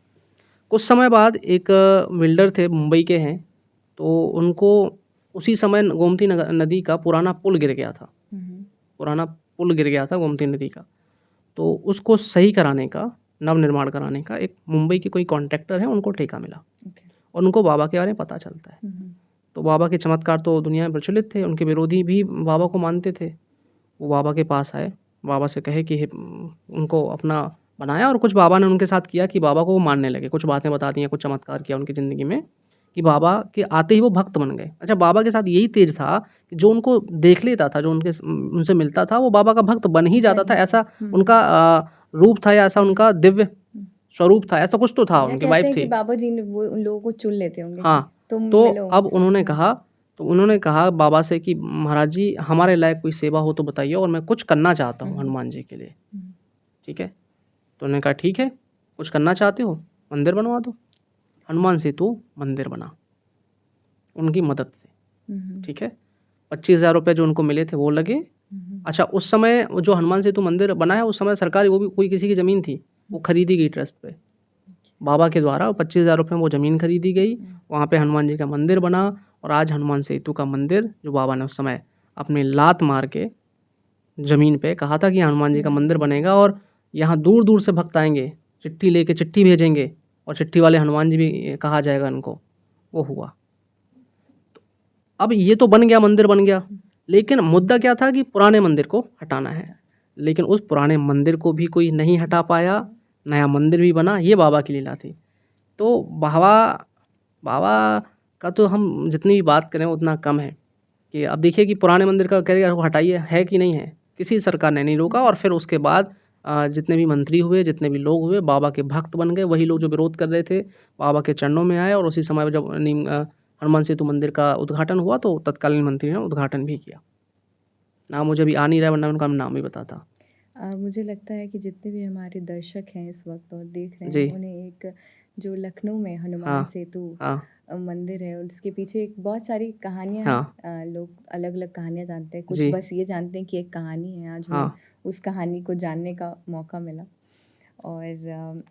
कुछ समय बाद एक बिल्डर थे, मुंबई के हैं, तो उनको उसी समय गोमती नदी का पुराना पुल गिर गया था। हुँ, पुराना पुल गिर गया था गोमती नदी का। तो उसको सही कराने का, नवनिर्माण कराने का एक मुंबई के कोई कॉन्ट्रैक्टर हैं, उनको ठेका मिला ओके। और उनको बाबा के बारे में पता चलता है। हुँ, तो बाबा के चमत्कार तो दुनिया में प्रचलित थे, उनके विरोधी भी बाबा को मानते थे। वो बाबा के पास आए, बाबा से कहे कि उनको अपना बनाया, और कुछ बाबा ने उनके साथ किया कि बाबा को वो मानने लगे। कुछ बातें बता दी हैं, कुछ चमत्कार किया उनकी ज़िंदगी में कि बाबा के आते ही वो भक्त बन गए। अच्छा, बाबा के साथ यही तेज़ था कि जो उनको देख लेता था, जो उनसे मिलता था, वो बाबा का भक्त बन ही जाता बन था। ही ऐसा गया। उनका रूप था, या ऐसा हुँ, उनका दिव्य हुँ। स्वरूप था, ऐसा कुछ तो था, या उनकी कहते वाइब हैं कि थी। बाबा जी ने वो उन लोगों को चुन लेते होंगे कि हाँ, तुम तो मिलो अब उनसे। उन्होंने कहा, तो उन्होंने कहा बाबा से कि महाराज जी, हमारे लायक कोई सेवा हो तो बताइए, और मैं कुछ करना चाहता हुँ, हूँ हुँ, हनुमान जी के लिए, हुँ, ठीक है? तो उन्होंने कहा ठीक है, कुछ करना चाहते हो, मंदिर बनवा दो। हनुमान सेतु मंदिर बना, उनकी मदद से, हुँ, हुँ, ठीक है? 25,000 रुपए जो उनको मिले थे वो लगे। हुँ, अच्छा, उस समय वो जो हनुमान सेतु मंदिर बना है, उस समय सरकारी, वो भी कोई किसी की ज़मीन थी, वो खरीदी गई ट्रस्ट पे। बाबा के द्वारा 25,000 रुपए में वो ज़मीन खरीदी गई, हुँ, वहाँ पे हनुमान जी का मंदिर बना, और आज हनुमान सेतु का मंदिर, जो बाबा ने उस समय अपनी लात मार के ज़मीन पे कहा था कि हनुमान जी का हुँ, मंदिर बनेगा, और यहाँ दूर-दूर से भक्त आएँगे, चिट्ठी लेके चिट्ठी भेजेंगे, और चिट्ठी वाले हनुमान जी भी कहा जाएगा इनको, वो हुआ। अब ये तो बन गया, मंदिर बन गया, हुँ, लेकिन मुद्दा क्या था कि पुराने मंदिर को हटाना है। लेकिन उस पुराने मंदिर को भी कोई नहीं हटा पाया, नया मंदिर भी बना, ये बाबा की लीला थी। तो बाबा बाबा का तो हम जितनी भी बात करें उतना कम है, कि अब देखिए कि पुराने मंदिर का कहेगा वो हटाइए, है कि नहीं है? किसी सरकार ने नहीं रोका, और फिर उसके बाद जितने भी मंत्री हुए, जितने भी लोग हुए, बाबा के भक्त बन गए। वही लोग जो विरोध कर रहे थे, बाबा के चरणों में आए, और उसी समय जब हनुमान सेतु मंदिर का उद्घाटन हुआ, तो तत्कालीन मंत्री ने उद्घाटन भी किया। नाम मुझे अभी आ नहीं रहा है, वरना उनका मैं नाम भी बताता। मुझे लगता है कि जितने भी हमारे दर्शक हैं इस वक्त और देख रहे हैं, जी। उन्हें एक जो लखनऊ में हनुमान हाँ, सेतु हाँ, मंदिर है, उसके पीछे एक बहुत सारी कहानियाँ हाँ, हैं। लोग अलग-अलग कहानियाँ जानते हैं, कुछ जी, बस ये जानते हैं कि एक कहानी है। आज हमें हाँ, उस कहानी को जानने का मौका मिला और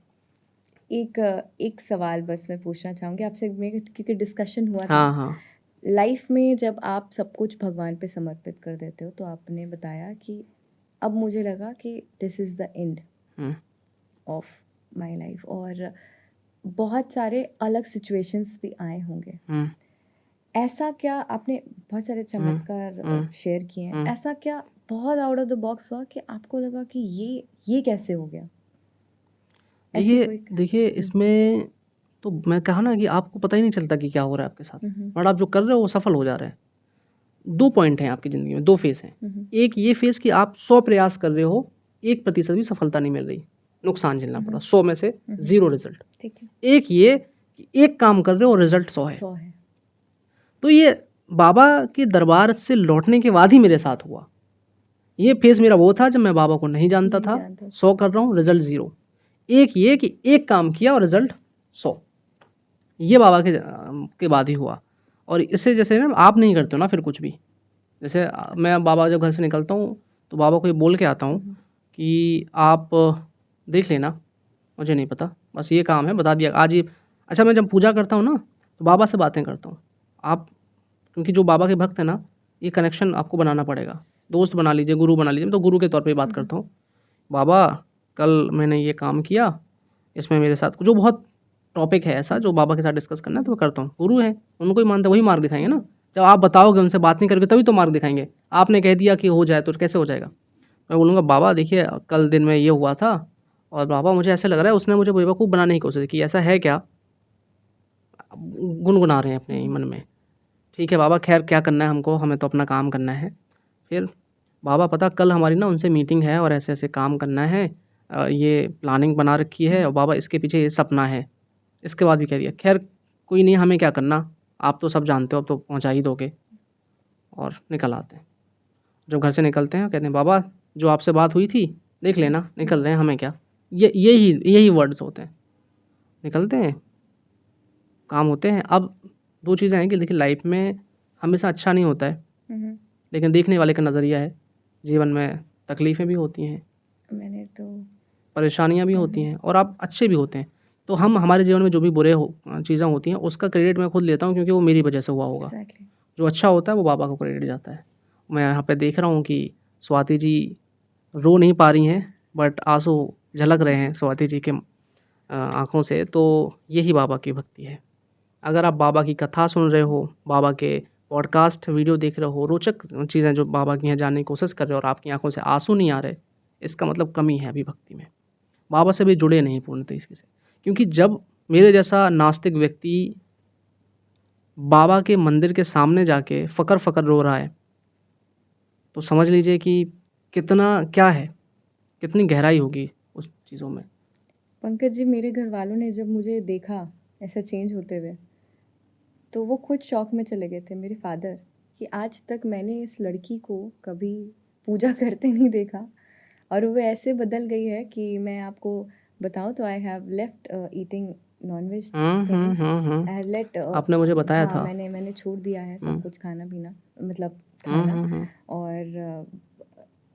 एक सवाल बस मैं पूछना चाहूँगी आपसे, क्योंकि डिस्कशन हुआ था हाँ हाँ लाइफ में, जब आप सब कुछ भगवान पे समर्पित कर देते हो, तो आपने बताया कि अब मुझे लगा कि this is the end hmm, of my life, और बहुत सारे अलग सिचुएशंस भी आए होंगे। हम्म, ऐसा क्या आपने बहुत सारे हम्म, चमत्कार हम्म, शेयर किए हैं, हम्म। ऐसा क्या बहुत आउट ऑफ द बॉक्स हुआ कि आपको लगा कि ये कैसे हो गया? ऐसी देखिए कोई देखिए इसमें तो मैं कहा ना कि आपको पता ही नहीं चलता कि क्या हो रहा है आपके साथ, बट आप जो कर रहे हो वो सफल हो जा रहे हैं। 2 पॉइंट हैं आपकी ज़िंदगी में, 2 फ़ेज़ हैं। एक ये फ़ेज़ कि आप 100 प्रयास कर रहे हो, 1% भी सफलता नहीं मिल रही, नुकसान झेलना पड़ा, 100 में से 0 रिज़ल्ट। ठीक है, एक ये कि एक काम कर रहे हो और रिज़ल्ट 100 है। 100 है। तो ये बाबा के दरबार से लौटने के बाद ही मेरे साथ हुआ। ये फ़ेज़ मेरा वो था जब मैं बाबा को नहीं जानता नहीं था, जानता 100 कर रहा हूँ, रिज़ल्ट 0। एक ये कि एक काम किया और रिज़ल्ट 100। ये बाबा के बाद ही हुआ। और इससे जैसे ना आप नहीं करते हो ना फिर कुछ भी, जैसे मैं बाबा जब घर से निकलता हूँ तो बाबा को ये बोल के आता हूँ कि आप देख लेना, मुझे नहीं पता, बस ये काम है, बता दिया आज ये। अच्छा, मैं जब पूजा करता हूँ ना तो बाबा से बातें करता हूँ। आप क्योंकि जो बाबा के भक्त हैं ना, ये कनेक्शन आपको बनाना पड़ेगा, दोस्त बना लीजिए, गुरु बना लीजिए। मैं तो गुरु के तौर पे बात करता हूँ, बाबा कल मैंने ये काम किया, इसमें मेरे साथ जो बहुत टॉपिक है ऐसा जो बाबा के साथ डिस्कस करना है तो मैं करता हूँ। गुरु हैं, उनको ही मानते, वही मार्ग दिखाएंगे ना। जब आप बताओगे, उनसे बात नहीं करके तभी तो मार्ग दिखाएंगे। आपने कह दिया कि हो जाए तो कैसे हो जाएगा। मैं बोलूँगा बाबा देखिए कल दिन में ये हुआ था और बाबा मुझे ऐसे लग रहा है उसने मुझे बेवकूफ़ बनाने की कोशिश की, ऐसा है क्या। गुनगुना रहे हैं अपने ही मन में। ठीक है बाबा, खैर क्या करना है हमको, हमें तो अपना काम करना है। फिर बाबा पता कल हमारी ना उनसे मीटिंग है और ऐसे ऐसे काम करना है, ये प्लानिंग बना रखी है और बाबा इसके पीछे ये सपना है। इसके बाद भी कह दिया खैर कोई नहीं, हमें क्या करना, आप तो सब जानते हो, अब तो पहुंचा ही दोगे। और निकल आते हैं। जब घर से निकलते हैं कहते हैं बाबा जो आपसे बात हुई थी देख लेना, निकल रहे हैं, हमें क्या। यही वर्ड्स होते हैं। निकलते हैं, काम होते हैं। अब 2 चीज़ें हैं कि देखिए लाइफ में हमेशा अच्छा नहीं होता है, लेकिन देखने वाले का नज़रिया है। जीवन में तकलीफ़ें भी होती हैं, मैंने तो परेशानियाँ भी होती हैं और आप अच्छे भी होते हैं। तो हम हमारे जीवन में जो भी चीज़ें होती हैं उसका क्रेडिट मैं खुद लेता हूँ क्योंकि वो मेरी वजह से हुआ होगा। एग्जैक्टली। जो अच्छा होता है वो बाबा को क्रेडिट जाता है। मैं यहाँ पे देख रहा हूँ कि स्वाति जी रो नहीं पा रही हैं, बट आंसू झलक रहे हैं स्वाति जी के आँखों से। तो यही बाबा की भक्ति है। अगर आप बाबा की कथा सुन रहे हो, बाबा के पॉडकास्ट वीडियो देख रहे हो, रोचक चीज़ें जो बाबा की हैं जानने की कोशिश कर रहे हो और आपकी आँखों से आंसू नहीं आ रहे, इसका मतलब कमी है अभी भक्ति में। बाबा से भी जुड़े नहीं पूर्ण तरीके से। क्योंकि जब मेरे जैसा नास्तिक व्यक्ति बाबा के मंदिर के सामने जाके फ़कर फ़कर रो रहा है, तो समझ लीजिए कि कितना क्या है, कितनी गहराई होगी उस चीज़ों में। पंकज जी, मेरे घर वालों ने जब मुझे देखा ऐसा चेंज होते हुए, तो वो खुद शॉक में चले गए थे, मेरे फादर, कि आज तक मैंने इस लड़की को कभी पूजा करते नहीं देखा और वो ऐसे बदल गई है कि मैं आपको बताऊं तो I have left eating nonveg things. I have let आपने मुझे बताया हाँ, था। मैंने छोड़ दिया है सब हुँ, कुछ, खाना पीना, मतलब हुँ, खाना। हुँ, हुँ, और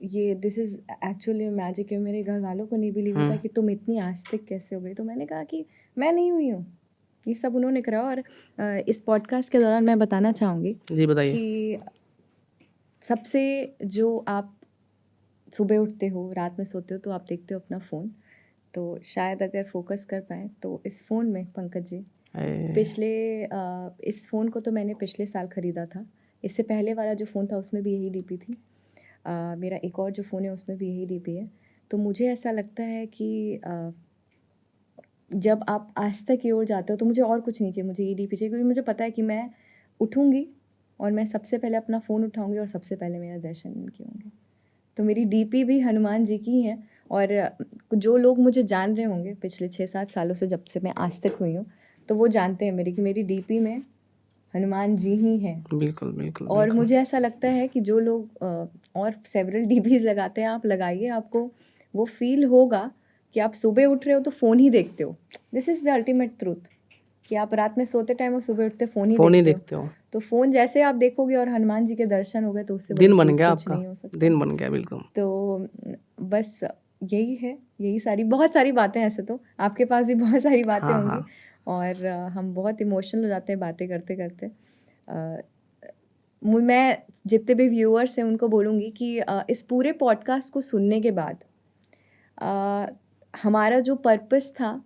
ये दिस इज़ एक्चुअली मैजिक है। मेरे घर वालों को नहीं बिलीव हुँ। होता कि तुम इतनी आस्तिक कैसे हो गई। तो मैंने कहा कि मैं नहीं हुई हूँ, ये सब उन्होंने करा। और इस पॉडकास्ट के दौरान मैं बताना चाहूँगी जी बताइए। कि सबसे जो आप सुबह उठते हो, रात में सोते हो, तो आप देखते हो अपना फ़ोन। तो शायद अगर फ़ोकस कर पाएँ तो इस फ़ोन में पंकज जी, पिछले इस फ़ोन को तो मैंने पिछले साल ख़रीदा था। इससे पहले वाला जो फ़ोन था उसमें भी यही डीपी थी। मेरा एक और जो फ़ोन है उसमें भी यही डीपी है। तो मुझे ऐसा लगता है कि जब आप आस्था की ओर जाते हो तो मुझे और कुछ नहीं चाहिए, मुझे ये डीपी चाहिए, क्योंकि मुझे पता है कि मैं उठूँगी और मैं सबसे पहले अपना फ़ोन उठाऊँगी और सबसे पहले मेरा दर्शन इनके होंगे। तो मेरी डीपी भी हनुमान जी की ही है। और जो लोग मुझे जान रहे होंगे पिछले 6-7 सालों से, जब से मैं आस्तिक हुई हूँ, तो वो जानते हैं कि मेरी डीपी में हनुमान जी ही हैं। बिल्कुल, बिल्कुल, और बिल्कुल। मुझे ऐसा लगता है कि जो लोग और सेवरल डीपीज़ लगाते हैं, आप लगाइए, आपको वो फ़ील होगा कि आप सुबह उठ रहे हो तो फ़ोन ही देखते हो। This is the ultimate truth, कि आप रात में सोते टाइम और सुबह उठते फ़ोन ही फ़ोन ही देखते हो। देखते हो। तो फ़ोन जैसे आप देखोगे और हनुमान जी के दर्शन हो गए, तो उससे बड़ी दिन बन चीज़ गया कुछ आपका, नहीं हो सकता। दिन बन गया बिल्कुल। तो बस यही है, यही सारी बहुत सारी बातें हैं। ऐसे तो आपके पास भी बहुत सारी बातें हाँ, होंगी हाँ। और हम बहुत इमोशनल हो जाते हैं बातें करते-करते। अ, मैं जितने भी व्यूअर्स हैं उनको बोलूँगी कि इस पूरे पॉडकास्ट को सुनने के बाद अ, हमारा जो पर्पस था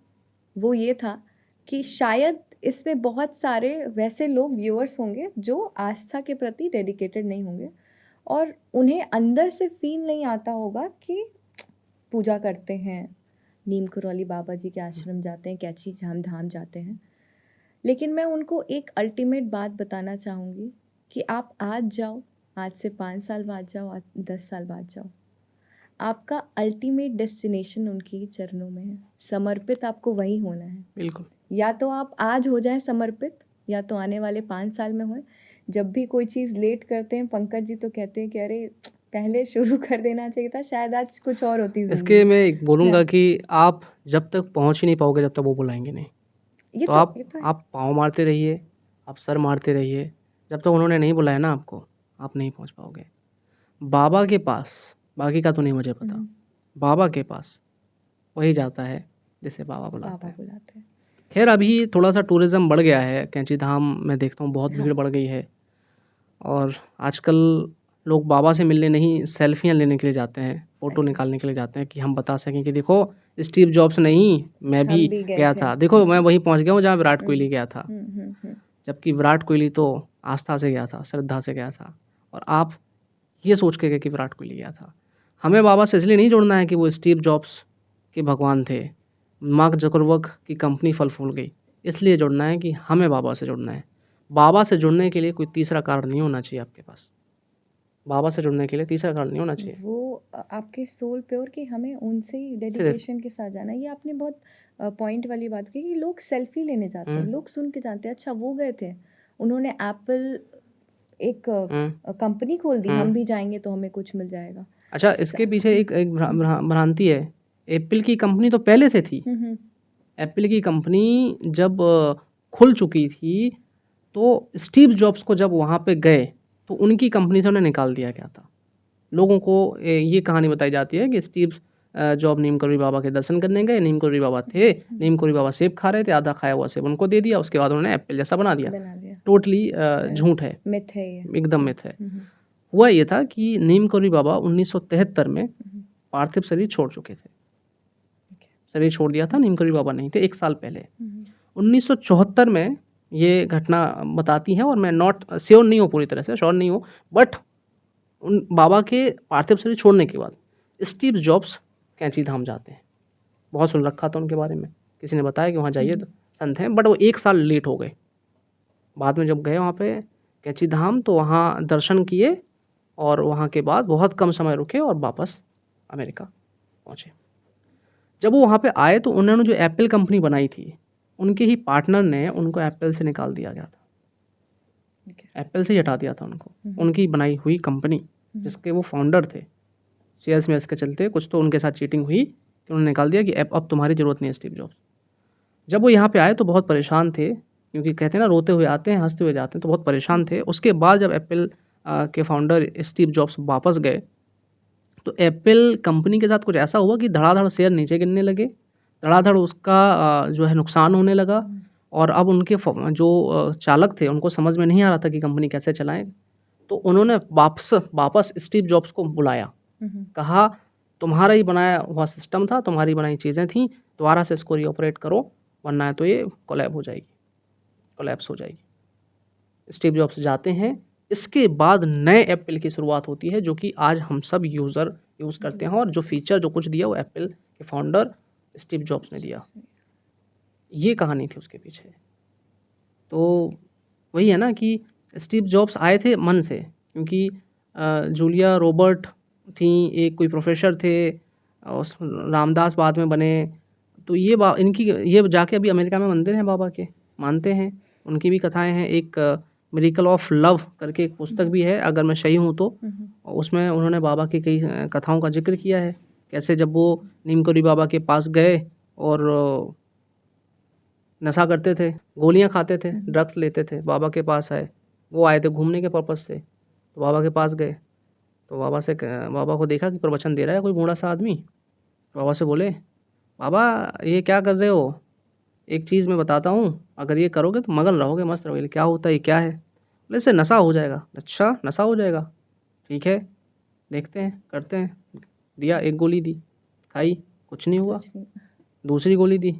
वो ये था कि शायद इसमें बहुत सारे वैसे लोग व्यूअर्स होंगे जो आस्था के प्रति डेडिकेटेड नहीं होंगे और उन्हें अंदर से फील नहीं आता होगा कि पूजा करते हैं, नीम करौली बाबा जी के आश्रम जाते हैं, कैची धाम धाम जाते हैं। लेकिन मैं उनको एक अल्टीमेट बात बताना चाहूँगी कि आप आज जाओ, आज से 5 साल बाद जाओ, आज 10 साल बाद जाओ। आपका अल्टीमेट डेस्टिनेशन उनके ही चरणों में है। समर्पित आपको वहीं होना है। बिल्कुल। या तो आप आज हो जाएँ समर्पित या तो आने वाले 5 साल में होएँ। जब भी कोई चीज़ लेट करते हैं पंकज जी तो कहते हैं कि अरे पहले शुरू कर देना चाहिए था, शायद आज कुछ और होती इसके ज़िंदगी। मैं एक बोलूँगा हाँ, कि आप जब तक पहुँच ही नहीं पाओगे जब तक वो बुलाएँगे नहीं। तो ये तो है। आप पाँव मारते रहिए, आप सर मारते रहिए, जब तक उन्होंने नहीं बुलाया ना आपको, आप नहीं पहुँच पाओगे। बाबा के पास, बाकी का तो नहीं मुझे पता, हुँ, बाबा के पास वही जाता है जिसे बाबा बुलाते बाबा हैं। बुलाते हैं। खैर अभी थोड़ा-सा टूरिज़्म बढ़ गया है, कैंची धाम मैं देखता हूँ बहुत हाँ, भीड़ बढ़ गई है और आजकल लोग बाबा से मिलने नहीं, सेल्फियाँ लेने के लिए जाते हैं, फ़ोटो एग्री। निकालने के लिए जाते हैं कि हम बता सकें कि देखो स्टीव जॉब्स नहीं, मैं भी हम भी गए गया थे। था। देखो मैं वहीं पहुँच गया हूँ जहाँ विराट हुँ, कोहली गया था। हुँ। जबकि विराट कोहली तो आस्था से गया था, श्रद्धा से गया था और आप ये सोच के गए कि विराट कोहली गया था। हमें बाबा से इसलिए नहीं जुड़ना है कि वो स्टीव जॉब्स के भगवान थे, मार्क ज़करबर्ग की कंपनी फल-फूल गई। इसलिए जुड़ना है कि हमें बाबा से जुड़ना है। बाबा से जुड़ने के लिए कोई तीसरा कारण नहीं होना चाहिए आपके पास। बाबा से जुड़ने के लिए तीसरा कारण नहीं होना चाहिए। वो आपके सोल पे और कि हमें उनसे ही सिर्फ डेडिकेशन के साथ जाना है। ये आपने बहुत पॉइंट वाली बात कही कि लोग सेल्फी लेने जाते हैं, हुँ, लोग सुन के जाते हैं, अच्छा वो गए थे, उन्होंने एप्पल एक हुँ, कंपनी खोल दी, हम हुँ। भी जाएँगे तो हमें कुछ मिल जाएगा। अच्छा स इसके पीछे हुँ, एक एक भ्रांति है। एप्पल की कंपनी तो पहले से थी। हुँ। एप्पल की कंपनी जब खुल चुकी थी, तो स्टीव जॉब्स को जब वहाँ पे गए, तो उनकी कंपनी से उन्हें निकाल दिया गया था। लोगों को ये कहानी बताई जाती है कि स्टीव जॉब नीम करोली बाबा के दर्शन करने गए, नीम करोली बाबा थे, नीम करोली बाबा सेब खा रहे थे, आधा खाया हुआ सेब उनको दे दिया, उसके बाद उन्होंने एप्पल जैसा बना दिया। बना दिया। टोटली झूठ है, मिथ है ये। एकदम मिथ है। हुँ। हुआ ये था कि नीम करोली बाबा 1973 में पार्थिव शरीर छोड़ चुके थे। शरीर छोड़ दिया था, नीम करोली बाबा नहीं थे 1 साल पहले। 1974 में ये घटना बताती हैं और मैं नॉट श्योर नहीं हूँ पूरी तरह से, श्योर नहीं हूँ, बट उन बाबा के पार्थिव शरीर छोड़ने के बाद स्टीव जॉब्स कैंची धाम जाते हैं। बहुत सुन रखा था उनके बारे में, किसी ने बताया कि वहाँ जाइए तो संत हैं, बट वो 1 साल लेट हो गए। बाद में जब गए वहाँ पे कैंची धाम तो वहाँ दर्शन किए और वहाँ के बाद बहुत कम समय रुके और वापस अमेरिका पहुँचे। जब वो वहाँ पे आए तो उन्होंने जो एप्पल कंपनी बनाई थी, उनके ही पार्टनर ने उनको एप्पल से निकाल दिया गया था। एप्पल से ही हटा दिया था उनको। उनकी बनाई हुई कंपनी जिसके वो फाउंडर थे, शेयर्स में इसके चलते कुछ तो उनके साथ चीटिंग हुई कि उन्होंने निकाल दिया कि अब तुम्हारी ज़रूरत नहीं है स्टीव जॉब्स। जब वो यहाँ पे आए तो बहुत परेशान थे क्योंकि कहते हैं ना रोते हुए आते हैं हंसते हुए जाते हैं, तो बहुत परेशान थे। उसके बाद जब एप्पल के फाउंडर स्टीव जॉब्स वापस गए तो एप्पल कंपनी के साथ कुछ ऐसा हुआ कि धड़ाधड़ शेयर नीचे गिरने लगे, धड़ाधड़ उसका जो है नुकसान होने लगा और अब उनके जो चालक थे उनको समझ में नहीं आ रहा था कि कंपनी कैसे चलाएं। तो उन्होंने वापस स्टीव जॉब्स को बुलाया, कहा तुम्हारा ही बनाया हुआ सिस्टम था, तुम्हारी बनाई चीज़ें थी, दोबारा से इसको रीऑपरेट करो वरना तो ये कोलैप्स हो जाएगी। स्टीव जॉब्स जाते हैं, इसके बाद नए एप्पल की शुरुआत होती है जो कि आज हम सब यूज़र यूज़ करते हैं और जो फीचर जो कुछ दिया वो एप्पल के फाउंडर स्टीव जॉब्स ने दिया। ये कहानी थी उसके पीछे। तो वही है ना कि स्टीव जॉब्स आए थे मन से क्योंकि जूलिया रॉबर्ट थी, एक कोई प्रोफेसर थे और रामदास बाद में बने। तो ये जाके अभी अमेरिका में मंदिर हैं बाबा के, मानते हैं, उनकी भी कथाएं हैं। एक मिरेकल ऑफ लव करके एक पुस्तक भी है अगर मैं सही हूँ तो, उसमें उन्होंने बाबा की कई कथाओं का जिक्र किया है। कैसे जब वो नीम करोली बाबा के पास गए और नशा करते थे, गोलियां खाते थे, ड्रग्स लेते थे, बाबा के पास आए। वो आए थे घूमने के पर्पज़ से, तो बाबा के पास गए तो बाबा को देखा कि प्रवचन दे रहा है कोई बूढ़ा सा आदमी। बाबा से बोले, बाबा ये क्या कर रहे हो? एक चीज़ मैं बताता हूँ, अगर ये करोगे तो मगन रहोगे, मस्त रहोगे। क्या होता है, ये क्या है? बोले इससे नशा हो जाएगा। अच्छा नशा हो जाएगा, ठीक है देखते हैं करते हैं। दिया, एक गोली दी, खाई, कुछ नहीं हुआ। कुछ नहीं। दूसरी गोली दी,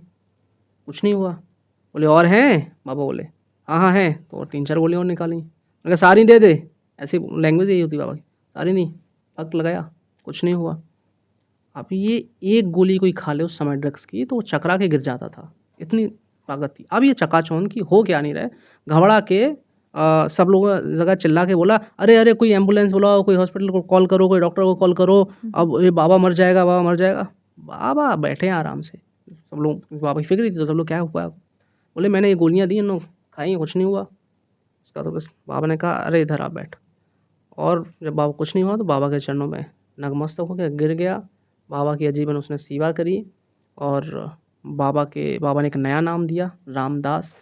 कुछ नहीं हुआ। बोले और हैं? बाबा बोले हाँ हाँ हैं। तो और 3-4 गोलियाँ और निकाली। मैंने कहा सारी दे दे, ऐसी लैंग्वेज यही होती बाबा की। सारी नहीं, हक लगाया, कुछ नहीं हुआ। अब ये एक गोली कोई खा ले उस समय ड्रग्स की तो वो चकरा के गिर जाता था, इतनी ताकत थी। अब ये चकाचौंध की हो क्या नहीं रहे, घबरा के सब लोग जगह चिल्ला के बोला, अरे अरे कोई एम्बुलेंस बुलाओ, कोई हॉस्पिटल को कॉल करो, कोई डॉक्टर को कॉल करो, अब ये बाबा मर जाएगा, बाबा मर जाएगा। बाबा बैठे हैं आराम से, सब लोग, बाबा की फिक्र ही थी, तो सब लोग क्या हुआ? बोले मैंने ये गोलियाँ दी, इन खाई, कुछ नहीं हुआ। उसका तो बस बाबा ने कहा अरे इधर आप बैठ। और जब बाबा कुछ नहीं हुआ तो बाबा के चरणों में नतमस्तक हो गया, गिर गया। बाबा की आजीवन उसने सेवा करी और बाबा ने एक नया नाम दिया, रामदास।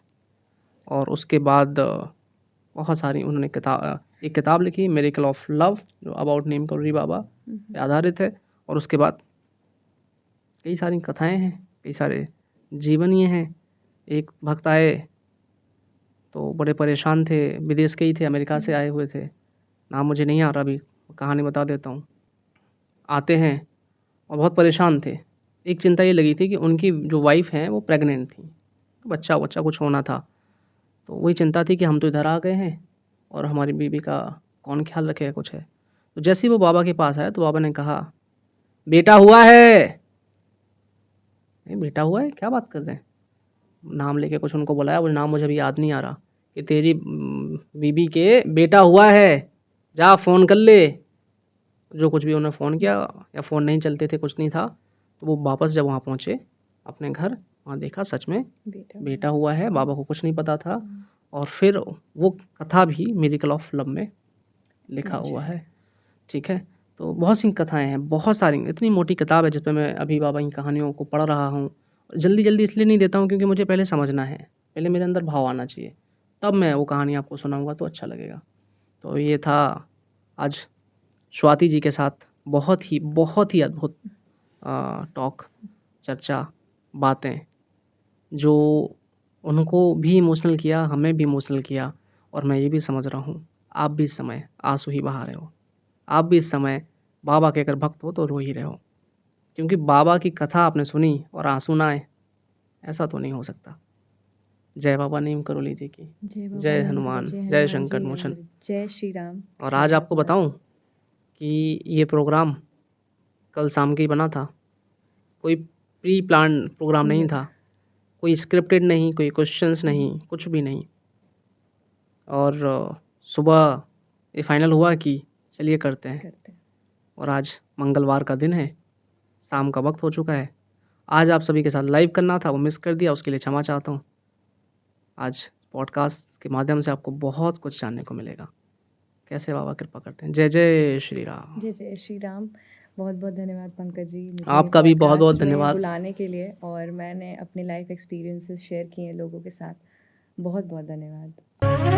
और उसके बाद बहुत सारी उन्होंने एक किताब लिखी, मिरेकल ऑफ लव, जो अबाउट नीम करोली बाबा पे आधारित है। और उसके बाद कई सारी कथाएं हैं, कई सारे जीवनीय हैं। एक भक्त आए तो बड़े परेशान थे, विदेश के ही थे, अमेरिका से आए हुए थे, नाम मुझे नहीं आ रहा, अभी कहानी बता देता हूँ। आते हैं और बहुत परेशान थे। एक चिंता ये लगी थी कि उनकी जो वाइफ़ हैं वो प्रेग्नेंट थी, बच्चा कुछ होना था। तो वही चिंता थी कि हम तो इधर आ गए हैं और हमारी बीवी का कौन ख्याल रखेगा, कुछ है। तो जैसे ही वो बाबा के पास आया तो बाबा ने कहा बेटा हुआ है। नहीं बेटा हुआ है, क्या बात कर रहे हैं? नाम लेके कुछ उनको बुलाया, वो नाम मुझे अभी याद नहीं आ रहा, कि तेरी बीबी के बेटा हुआ है, जा फ़ोन कर ले। जो कुछ भी उन्होंने फ़ोन किया, या फ़ोन नहीं चलते थे, कुछ नहीं था, तो वो वापस जब वहाँ पहुँचे अपने घर, वहाँ देखा सच में बेटा हुआ है। बाबा को कुछ नहीं पता था। और फिर वो कथा भी मिरेकल ऑफ लव में लिखा हुआ है, ठीक है। तो बहुत सी कथाएं हैं, बहुत सारी, इतनी मोटी किताब है जिस पे मैं अभी बाबा की कहानियों को पढ़ रहा हूँ। जल्दी जल्दी इसलिए नहीं देता हूँ क्योंकि मुझे पहले समझना है, पहले मेरे अंदर भाव आना चाहिए, तब मैं वो कहानी आपको सुनाऊँगा तो अच्छा लगेगा। तो ये था आज स्वाति जी के साथ बहुत ही अद्भुत टॉक, चर्चा, बातें, जो उनको भी इमोशनल किया, हमें भी इमोशनल किया। और मैं ये भी समझ रहा हूँ आप भी इस समय आंसू ही बहा रहे हो, आप भी इस समय बाबा के अगर भक्त हो तो रो ही रहे हो, क्योंकि बाबा की कथा आपने सुनी और आंसू ना आए, ऐसा तो नहीं हो सकता। जय बाबा नीम करोली जी की, जय बाबा जय नीम करो, हनुमान, जय जय हनुमान शंकर जी मोचन। हर, जय श्री राम। और आज आपको बताऊं कि ये प्रोग्राम कल शाम के ही बना था, कोई प्री प्लान प्रोग्राम नहीं था, कोई स्क्रिप्टेड नहीं, कोई क्वेश्चंस नहीं, कुछ भी नहीं। और सुबह ये फाइनल हुआ कि चलिए करते हैं। और आज मंगलवार का दिन है, शाम का वक्त हो चुका है। आज आप सभी के साथ लाइव करना था, वो मिस कर दिया, उसके लिए क्षमा चाहता हूँ। आज पॉडकास्ट के माध्यम से आपको बहुत कुछ जानने को मिलेगा, कैसे बाबा कृपा करते हैं। जय जय श्री राम। जय जय श्री राम। बहुत बहुत धन्यवाद पंकज जी, मुझे आपका भी बहुत बहुत पॉडकास्ट में धन्यवाद बुलाने के लिए, और मैंने अपने लाइफ एक्सपीरियंसेस शेयर किए हैं लोगों के साथ। बहुत बहुत धन्यवाद।